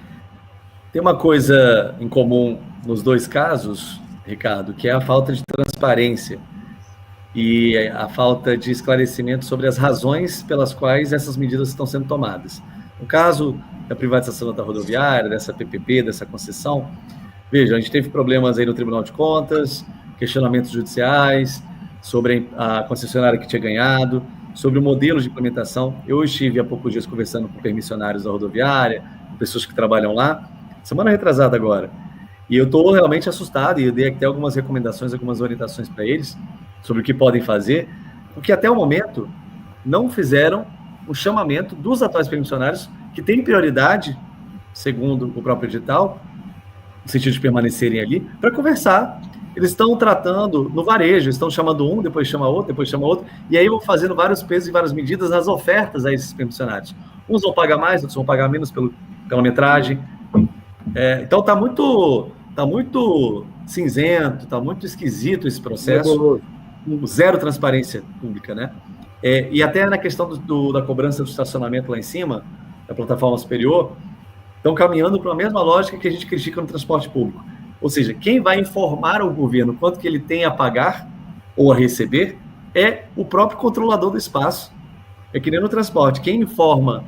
Tem uma coisa em comum nos dois casos, Ricardo, que é a falta de transparência e a falta de esclarecimento sobre as razões pelas quais essas medidas estão sendo tomadas. No caso da privatização da rodoviária, dessa PPP, dessa concessão, veja, a gente teve problemas aí no Tribunal de Contas, questionamentos judiciais, sobre a concessionária que tinha ganhado, sobre o modelo de implementação. Eu estive há poucos dias conversando com permissionários da rodoviária, com pessoas que trabalham lá, semana retrasada agora, e eu estou realmente assustado, e eu dei até algumas recomendações, algumas orientações para eles, sobre o que podem fazer, porque até o momento não fizeram um chamamento dos atuais permissionários, que têm prioridade, segundo o próprio edital, no sentido de permanecerem ali, para conversar. Eles estão tratando no varejo, estão chamando um, depois chama outro, depois chama outro, e aí vão fazendo vários pesos e várias medidas nas ofertas a esses permissionários. Uns vão pagar mais, outros vão pagar menos pela metragem. Então está muito cinzento, está muito esquisito esse processo, zero transparência pública, né? E até na questão da cobrança do estacionamento lá em cima, da plataforma superior, estão caminhando para a mesma lógica que a gente critica no transporte público. Ou seja, quem vai informar ao governo quanto que ele tem a pagar ou a receber é o próprio controlador do espaço. É que nem no transporte. Quem informa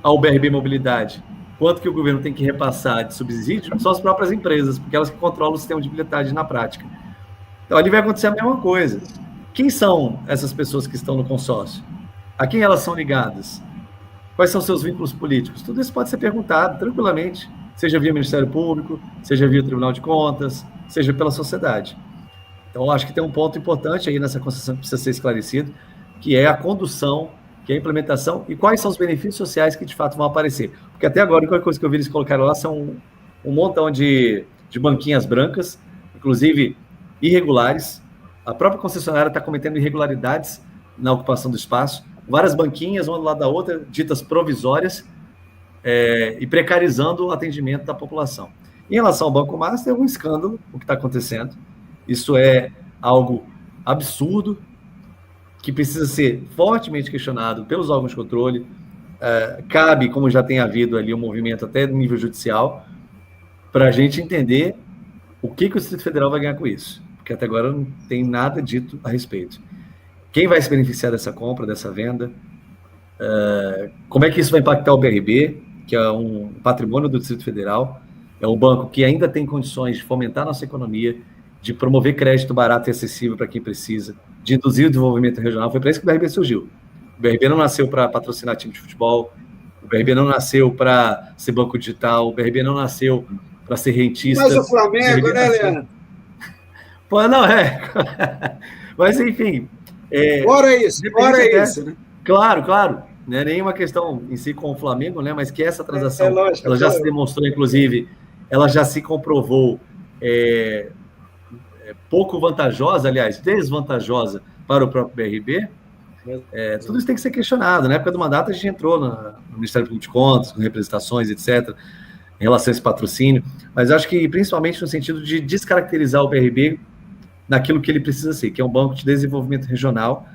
ao BRB Mobilidade quanto que o governo tem que repassar de subsídio são as próprias empresas, porque elas que controlam o sistema de bilhetagem na prática. Então, ali vai acontecer a mesma coisa. Quem são essas pessoas que estão no consórcio? A quem elas são ligadas? Quais são seus vínculos políticos? Tudo isso pode ser perguntado tranquilamente, seja via Ministério Público, seja via Tribunal de Contas, seja pela sociedade. Então, acho que tem um ponto importante aí nessa concessão que precisa ser esclarecido, que é a condução, que é a implementação e quais são os benefícios sociais que de fato vão aparecer. Porque até agora, a única coisa que eu vi eles colocaram lá são um montão de banquinhas brancas, inclusive irregulares. A própria concessionária está cometendo irregularidades na ocupação do espaço. Várias banquinhas, uma do lado da outra, ditas provisórias, e precarizando o atendimento da população. Em relação ao Banco Master, é um escândalo o que está acontecendo. Isso é algo absurdo, que precisa ser fortemente questionado pelos órgãos de controle. Cabe, como já tem havido ali, um movimento até no nível judicial, para a gente entender o que o Distrito Federal vai ganhar com isso, porque até agora não tem nada dito a respeito. Quem vai se beneficiar dessa compra, dessa venda? Como é que isso vai impactar o BRB, que é um patrimônio do Distrito Federal, é um banco que ainda tem condições de fomentar a nossa economia, de promover crédito barato e acessível para quem precisa, de induzir o desenvolvimento regional. Foi para isso que o BRB surgiu. O BRB não nasceu para patrocinar time de futebol, O BRB não nasceu para ser banco digital, o BRB não nasceu para ser rentista. Mas o Flamengo, né, Leandro? Pô, não, Mas, enfim... Ora isso, né? Claro. Não é nenhuma questão em si com o Flamengo, né? Mas que essa transação, lógico, ela já se demonstrou, inclusive, ela já se comprovou pouco vantajosa, aliás, desvantajosa para o próprio BRB. Tudo isso tem que ser questionado. Na época do mandato, a gente entrou no Ministério Público de Contas, com representações, etc., em relação a esse patrocínio, mas acho que principalmente no sentido de descaracterizar o BRB naquilo que ele precisa ser, que é um banco de desenvolvimento regional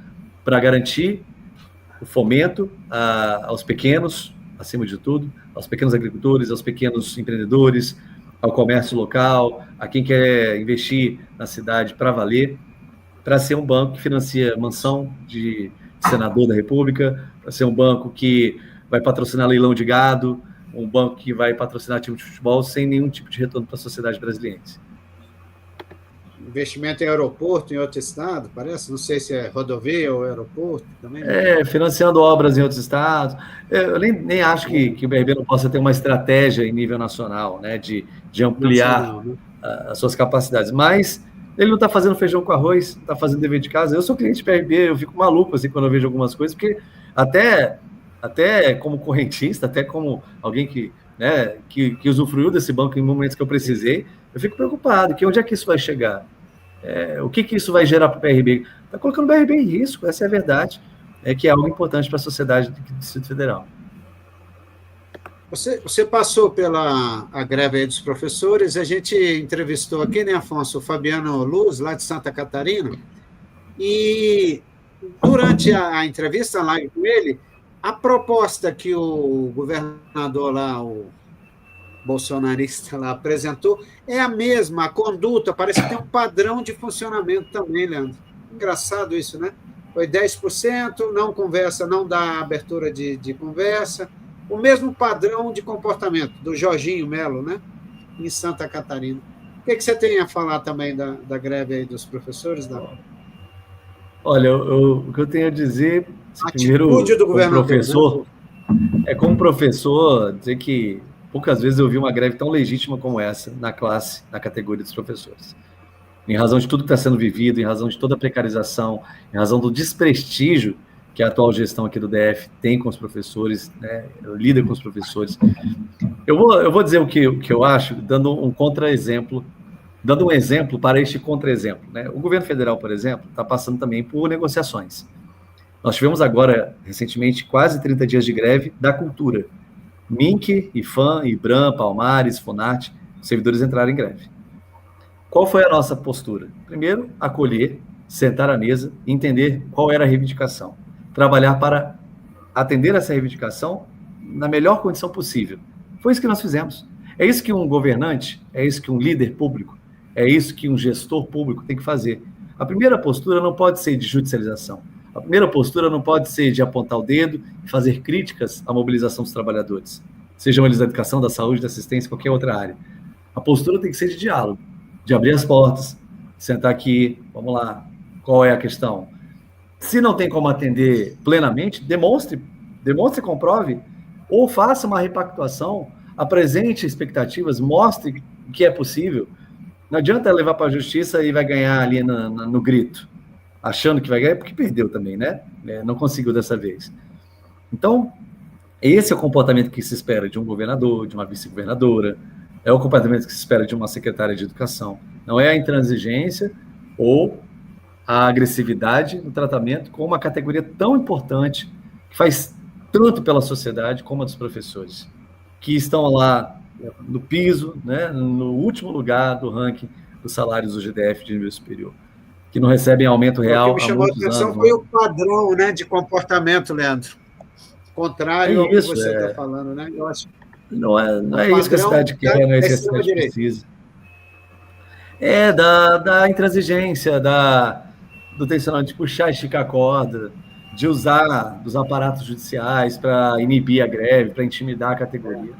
para garantir o fomento aos pequenos, acima de tudo, aos pequenos agricultores, aos pequenos empreendedores, ao comércio local, a quem quer investir na cidade para valer, para ser um banco que financia mansão de senador da República, para ser um banco que vai patrocinar leilão de gado, um banco que vai patrocinar time de futebol sem nenhum tipo de retorno para a sociedade brasileira. Investimento em aeroporto em outro estado, parece? Não sei se é rodovia ou aeroporto também. Financiando obras em outros estados. Eu nem acho que o BRB não possa ter uma estratégia em nível nacional, né, de ampliar as suas capacidades. Mas ele não está fazendo feijão com arroz, está fazendo dever de casa. Eu sou cliente do BRB, eu fico maluco assim, quando eu vejo algumas coisas, porque até como correntista, até como alguém que usufruiu desse banco em momentos que eu precisei, eu fico preocupado, que onde é que isso vai chegar? O que isso vai gerar para o BRB? Está colocando o BRB em risco, essa é a verdade, que é algo importante para a sociedade do Distrito Federal. Você passou pela greve dos professores, a gente entrevistou aqui, né, Afonso, o Fabiano Luz, lá de Santa Catarina, e durante a entrevista lá com ele, a proposta que o governador lá, o bolsonarista lá apresentou, é a mesma, a conduta, parece que tem um padrão de funcionamento também, Leandro. Engraçado isso, né? Foi 10%, não conversa, não dá abertura de conversa, o mesmo padrão de comportamento do Jorginho Melo, né? Em Santa Catarina. O que você tem a falar também da greve aí dos professores? Olha, o que eu tenho a dizer, primeiro, do governador, professor, né? Como professor, dizer que poucas vezes eu vi uma greve tão legítima como essa na classe, na categoria dos professores. Em razão de tudo que está sendo vivido, em razão de toda a precarização, em razão do desprestígio que a atual gestão aqui do DF tem com os professores, né, lida com os professores. Eu vou dizer o que eu acho, dando um exemplo para este contra-exemplo, né? O governo federal, por exemplo, está passando também por negociações. Nós tivemos agora, recentemente, quase 30 dias de greve da cultura. MINC, IFAM, IBRAM, Palmares, FUNARTE, os servidores entraram em greve. Qual foi a nossa postura? Primeiro, acolher, sentar à mesa, entender qual era a reivindicação. Trabalhar para atender essa reivindicação na melhor condição possível. Foi isso que nós fizemos. É isso que um governante, é isso que um líder público, é isso que um gestor público tem que fazer. A primeira postura não pode ser de judicialização. A primeira postura não pode ser de apontar o dedo e fazer críticas à mobilização dos trabalhadores, sejam eles da educação, da saúde, da assistência, qualquer outra área. A postura tem que ser de diálogo, de abrir as portas, sentar aqui, vamos lá, qual é a questão? Se não tem como atender plenamente, demonstre, comprove, ou faça uma repactuação, apresente expectativas, mostre o que é possível. Não adianta levar para a justiça e vai ganhar ali no grito, achando que vai ganhar, porque perdeu também, né? Não conseguiu dessa vez. Então, esse é o comportamento que se espera de um governador, de uma vice-governadora, é o comportamento que se espera de uma secretária de educação. Não é a intransigência ou a agressividade no tratamento com uma categoria tão importante, que faz tanto pela sociedade como a dos professores, que estão lá no piso, né, no último lugar do ranking dos salários do GDF de nível superior, que não recebem aumento real. O que me chamou a atenção foi o padrão, né, de comportamento, Leandro. Contrário ao que você está falando, né? Eu acho não é isso que a cidade quer, não é isso que a cidade precisa. É da intransigência, do tensionamento de puxar e esticar a corda, de usar dos aparatos judiciais para inibir a greve, para intimidar a categoria.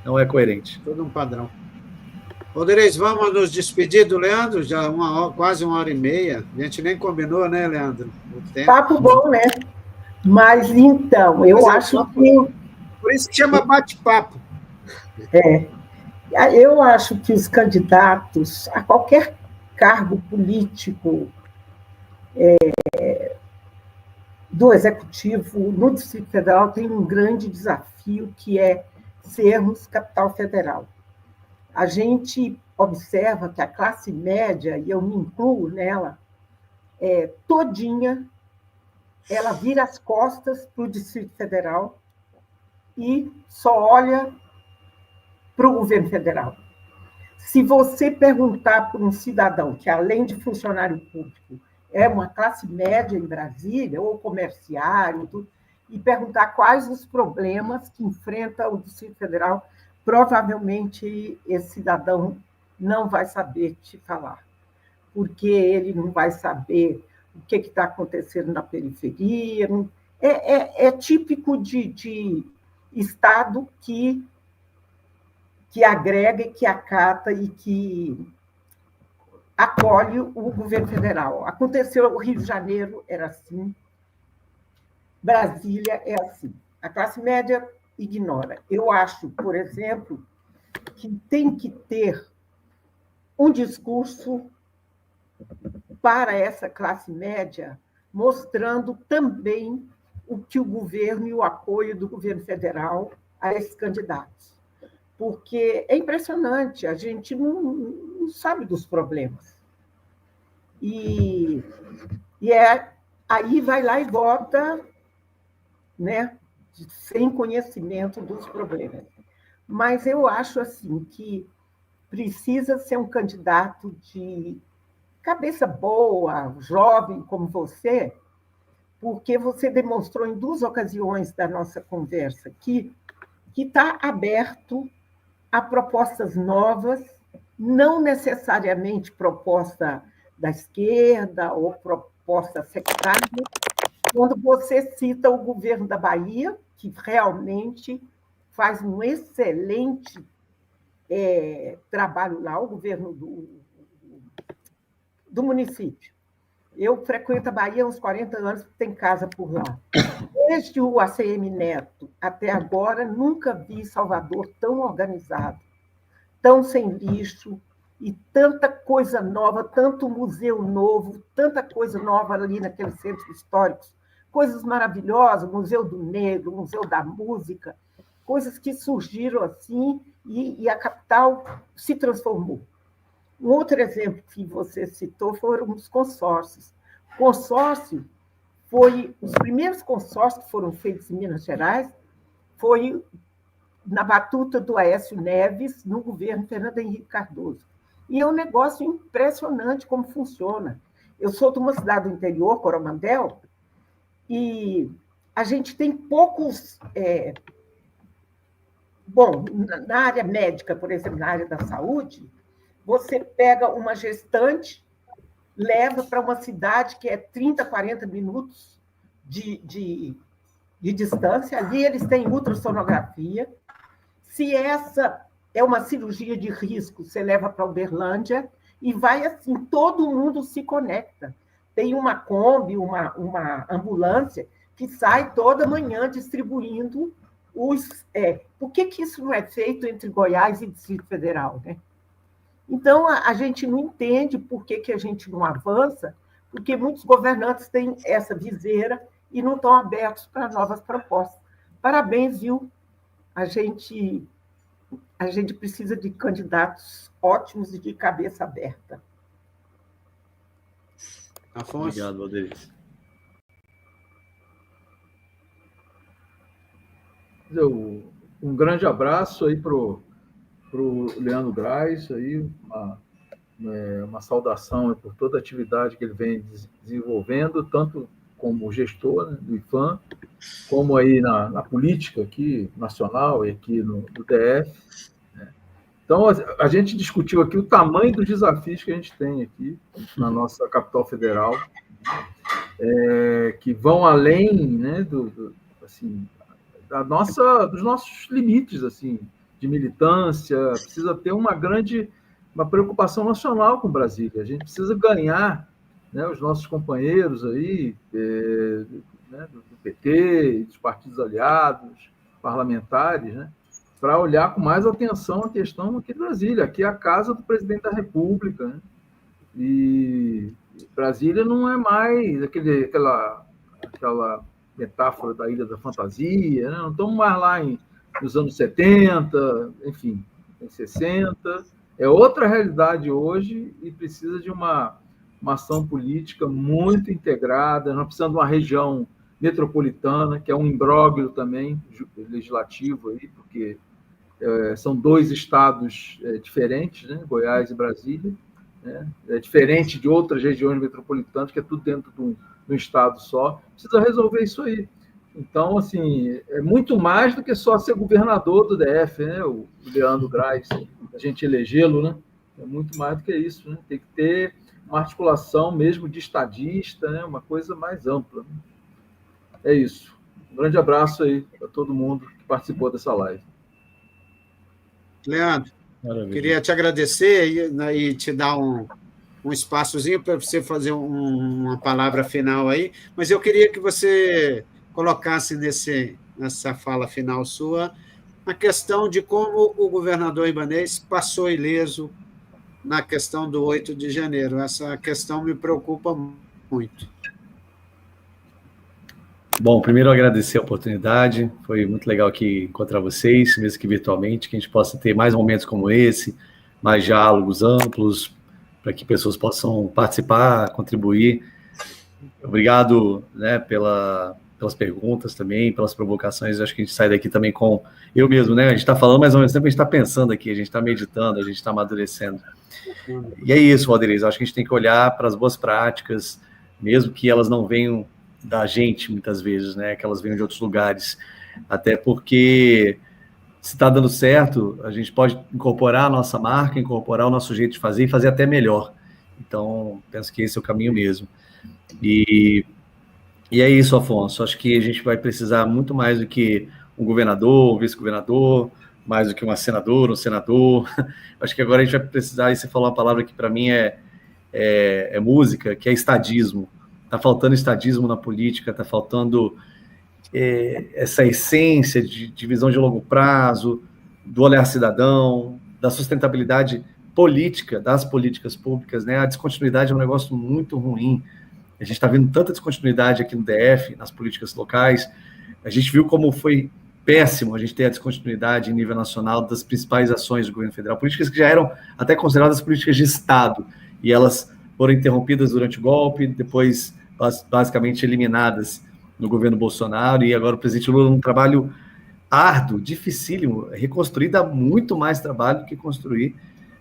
Não é coerente. Todo um padrão. Rodrigues, vamos nos despedir do Leandro? Já quase 1h30. A gente nem combinou, né, Leandro? Papo bom, né? Mas, então, eu acho que Por isso que chama bate-papo. Eu acho que os candidatos a qualquer cargo político do Executivo no Distrito Federal têm um grande desafio, que é sermos capital federal. A gente observa que a classe média, e eu me incluo nela, todinha, ela vira as costas para o Distrito Federal e só olha para o governo federal. Se você perguntar para um cidadão que, além de funcionário público, é uma classe média em Brasília, ou comerciário, tudo, e perguntar quais os problemas que enfrenta o Distrito Federal, provavelmente esse cidadão não vai saber te falar, porque ele não vai saber o que está acontecendo na periferia. É típico de Estado que agrega, que acata e que acolhe o governo federal. Aconteceu, o Rio de Janeiro era assim, Brasília é assim. A classe média ignora. Eu acho, por exemplo, que tem que ter um discurso para essa classe média, mostrando também o que o governo e o apoio do governo federal a esses candidatos. Porque é impressionante, a gente não sabe dos problemas. E aí vai lá e vota, né, sem conhecimento dos problemas. Mas eu acho assim que precisa ser um candidato de cabeça boa, jovem como você, porque você demonstrou em 2 ocasiões da nossa conversa que está aberto a propostas novas, não necessariamente proposta da esquerda ou proposta sectária. Quando você cita o governo da Bahia, que realmente faz um excelente trabalho lá, o governo do município. Eu frequento a Bahia há uns 40 anos, tem casa por lá. Desde o ACM Neto até agora, nunca vi Salvador tão organizado, tão sem lixo, e tanta coisa nova, tanto museu novo, tanta coisa nova ali naqueles centros históricos, coisas maravilhosas, Museu do Negro, Museu da Música, coisas que surgiram assim e a capital se transformou. Um outro exemplo que você citou foram os consórcios. Consórcio os primeiros consórcios que foram feitos em Minas Gerais foi na batuta do Aécio Neves, no governo Fernando Henrique Cardoso. E é um negócio impressionante como funciona. Eu sou de uma cidade do interior, Coromandel, e a gente tem poucos... Bom, na área médica, por exemplo, na área da saúde, você pega uma gestante, leva para uma cidade que é 30, 40 minutos de distância, ali eles têm ultrassonografia. Se essa é uma cirurgia de risco, você leva para Uberlândia e vai assim, todo mundo se conecta. Tem uma Kombi, uma ambulância que sai toda manhã distribuindo os... Por que isso não é feito entre Goiás e Distrito Federal, né? Então, a gente não entende por que a gente não avança, porque muitos governantes têm essa viseira e não estão abertos para novas propostas. Parabéns, viu? A gente precisa de candidatos ótimos e de cabeça aberta. Afonso. Obrigado, Valdez. Um grande abraço aí para o Leandro Grais, aí, uma saudação por toda a atividade que ele vem desenvolvendo, tanto como gestor, né, do IPHAN, como aí na política aqui, nacional e aqui no DF. Né? Então, a gente discutiu aqui o tamanho dos desafios que a gente tem aqui na nossa capital federal, que vão além, né, assim, dos nossos limites, assim, de militância. Precisa ter uma preocupação nacional com Brasília. A gente precisa ganhar, né, os nossos companheiros aí, né, do PT, dos partidos aliados, parlamentares, né, para olhar com mais atenção a questão aqui de Brasília. Aqui é a casa do presidente da República, né? E Brasília não é mais aquela metáfora da Ilha da Fantasia, né? Não estamos mais lá nos anos 70, enfim, em 60. É outra realidade hoje e precisa de uma ação política muito integrada. Nós precisamos de uma região metropolitana, que é um imbróglio também legislativo, aí, porque são 2 estados diferentes, né? Goiás e Brasília. Né? É diferente de outras regiões metropolitanas, que é tudo dentro de um estado só. Precisa resolver isso aí. Então, assim, é muito mais do que só ser governador do DF, né? O Leandro Graz, a gente elegê-lo, né? É muito mais do que isso, né? Tem que ter uma articulação mesmo de estadista, né? Uma coisa mais ampla. Né? É isso. Um grande abraço aí para todo mundo que participou dessa live. Leandro, queria te agradecer e te dar um espaçozinho para você fazer uma palavra final aí, mas eu queria que você colocasse nessa fala final sua a questão de como o governador Ibanez passou ileso na questão do 8 de janeiro. Essa questão me preocupa muito. Bom, primeiro agradecer a oportunidade, foi muito legal aqui encontrar vocês, mesmo que virtualmente, que a gente possa ter mais momentos como esse, mais diálogos amplos, para que pessoas possam participar, contribuir. Obrigado, né, pelas perguntas também, pelas provocações. Acho que a gente sai daqui também com... Eu mesmo, né, a gente está falando, mas ao mesmo tempo a gente está pensando aqui, a gente está meditando, a gente está amadurecendo. E é isso, Valderes, acho que a gente tem que olhar para as boas práticas, mesmo que elas não venham da gente, muitas vezes, né, que elas venham de outros lugares, até porque se está dando certo, a gente pode incorporar a nossa marca, incorporar o nosso jeito de fazer e fazer até melhor. Então, penso que esse é o caminho mesmo. E é isso, Afonso, acho que a gente vai precisar muito mais do que um governador, um vice-governador, mais do que uma senadora, um senador. Acho que agora a gente vai precisar, e você falou uma palavra que para mim é música, que é estadismo. Está faltando estadismo na política, está faltando essa essência de visão de longo prazo, do olhar cidadão, da sustentabilidade política, das políticas públicas, né? A descontinuidade é um negócio muito ruim. A gente está vendo tanta descontinuidade aqui no DF, nas políticas locais. A gente viu como foi péssimo a gente ter a descontinuidade em nível nacional das principais ações do governo federal, políticas que já eram até consideradas políticas de Estado, e elas foram interrompidas durante o golpe, depois basicamente eliminadas no governo Bolsonaro, e agora o presidente Lula, num trabalho árduo, dificílimo, reconstruir dá muito mais trabalho do que construir,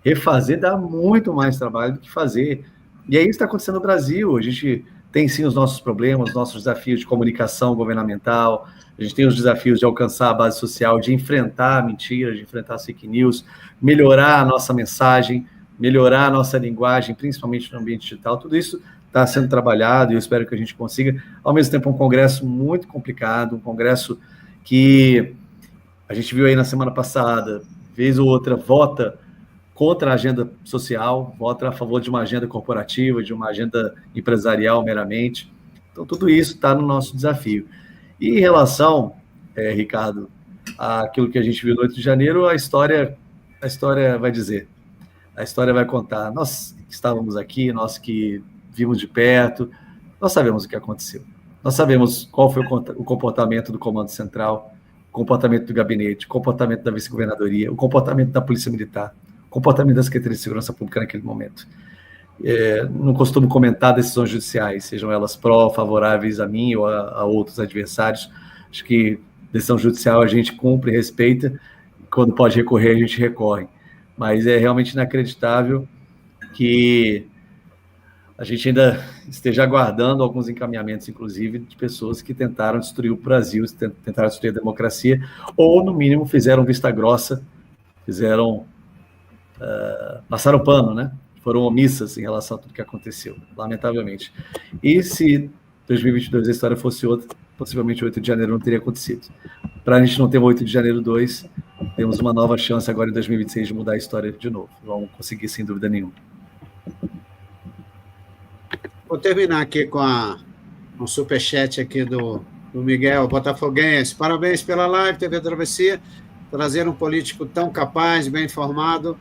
refazer dá muito mais trabalho do que fazer, e é isso que está acontecendo no Brasil. A gente tem sim os nossos problemas, os nossos desafios de comunicação governamental, a gente tem os desafios de alcançar a base social, de enfrentar a mentira, de enfrentar as fake news, melhorar a nossa mensagem, melhorar a nossa linguagem, principalmente no ambiente digital. Tudo isso está sendo trabalhado e eu espero que a gente consiga. Ao mesmo tempo, um congresso muito complicado, um congresso que a gente viu aí na semana passada, vez ou outra, vota contra a agenda social, vota a favor de uma agenda corporativa, de uma agenda empresarial meramente. Então, tudo isso está no nosso desafio. E em relação, Ricardo, àquilo que a gente viu no 8 de janeiro, a história vai dizer, a história vai contar. Nós que estávamos aqui, nós que vimos de perto, nós sabemos o que aconteceu. Nós sabemos qual foi o comportamento do Comando Central, o comportamento do gabinete, o comportamento da vice-governadoria, o comportamento da Polícia Militar, o comportamento da Secretaria de Segurança Pública naquele momento. Não costumo comentar decisões judiciais, sejam elas favoráveis a mim ou a outros adversários. Acho que decisão judicial a gente cumpre e respeita, quando pode recorrer, a gente recorre. Mas é realmente inacreditável que a gente ainda esteja aguardando alguns encaminhamentos, inclusive, de pessoas que tentaram destruir o Brasil, tentaram destruir a democracia, ou, no mínimo, fizeram vista grossa, passaram pano, né? Foram omissas em relação a tudo que aconteceu, lamentavelmente. E se 2022 a história fosse outra, possivelmente o 8 de janeiro não teria acontecido. Para a gente não ter o 8 de janeiro 2, temos uma nova chance agora em 2026 de mudar a história de novo. Vamos conseguir, sem dúvida nenhuma. Vou terminar aqui com um superchat aqui do O Miguel, botafoguense. Parabéns pela live, TV Travessia. Trazer um político tão capaz, bem informado,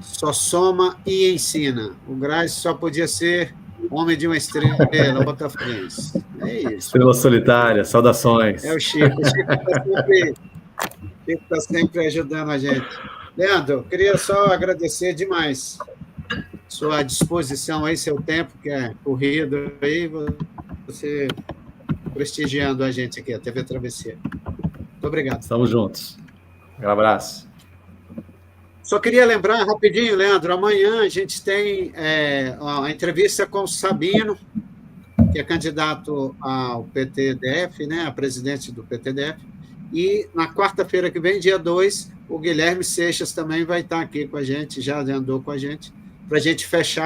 só soma e ensina. O Graz só podia ser homem de uma estrela, botafoguense. É isso. Estrela solitária, saudações. É o Chico. O Chico está sempre ajudando a gente. Leandro, queria só agradecer demais sua disposição aí, seu tempo, que é corrido aí, você prestigiando a gente aqui, a TV Travessia. Muito obrigado. Estamos juntos. Um abraço. Só queria lembrar rapidinho, Leandro, amanhã a gente tem a entrevista com o Sabino, que é candidato ao PTDF, né, a presidente do PTDF, e na quarta-feira que vem, dia 2, o Guilherme Seixas também vai estar aqui com a gente, já andou com a gente, para a gente fechar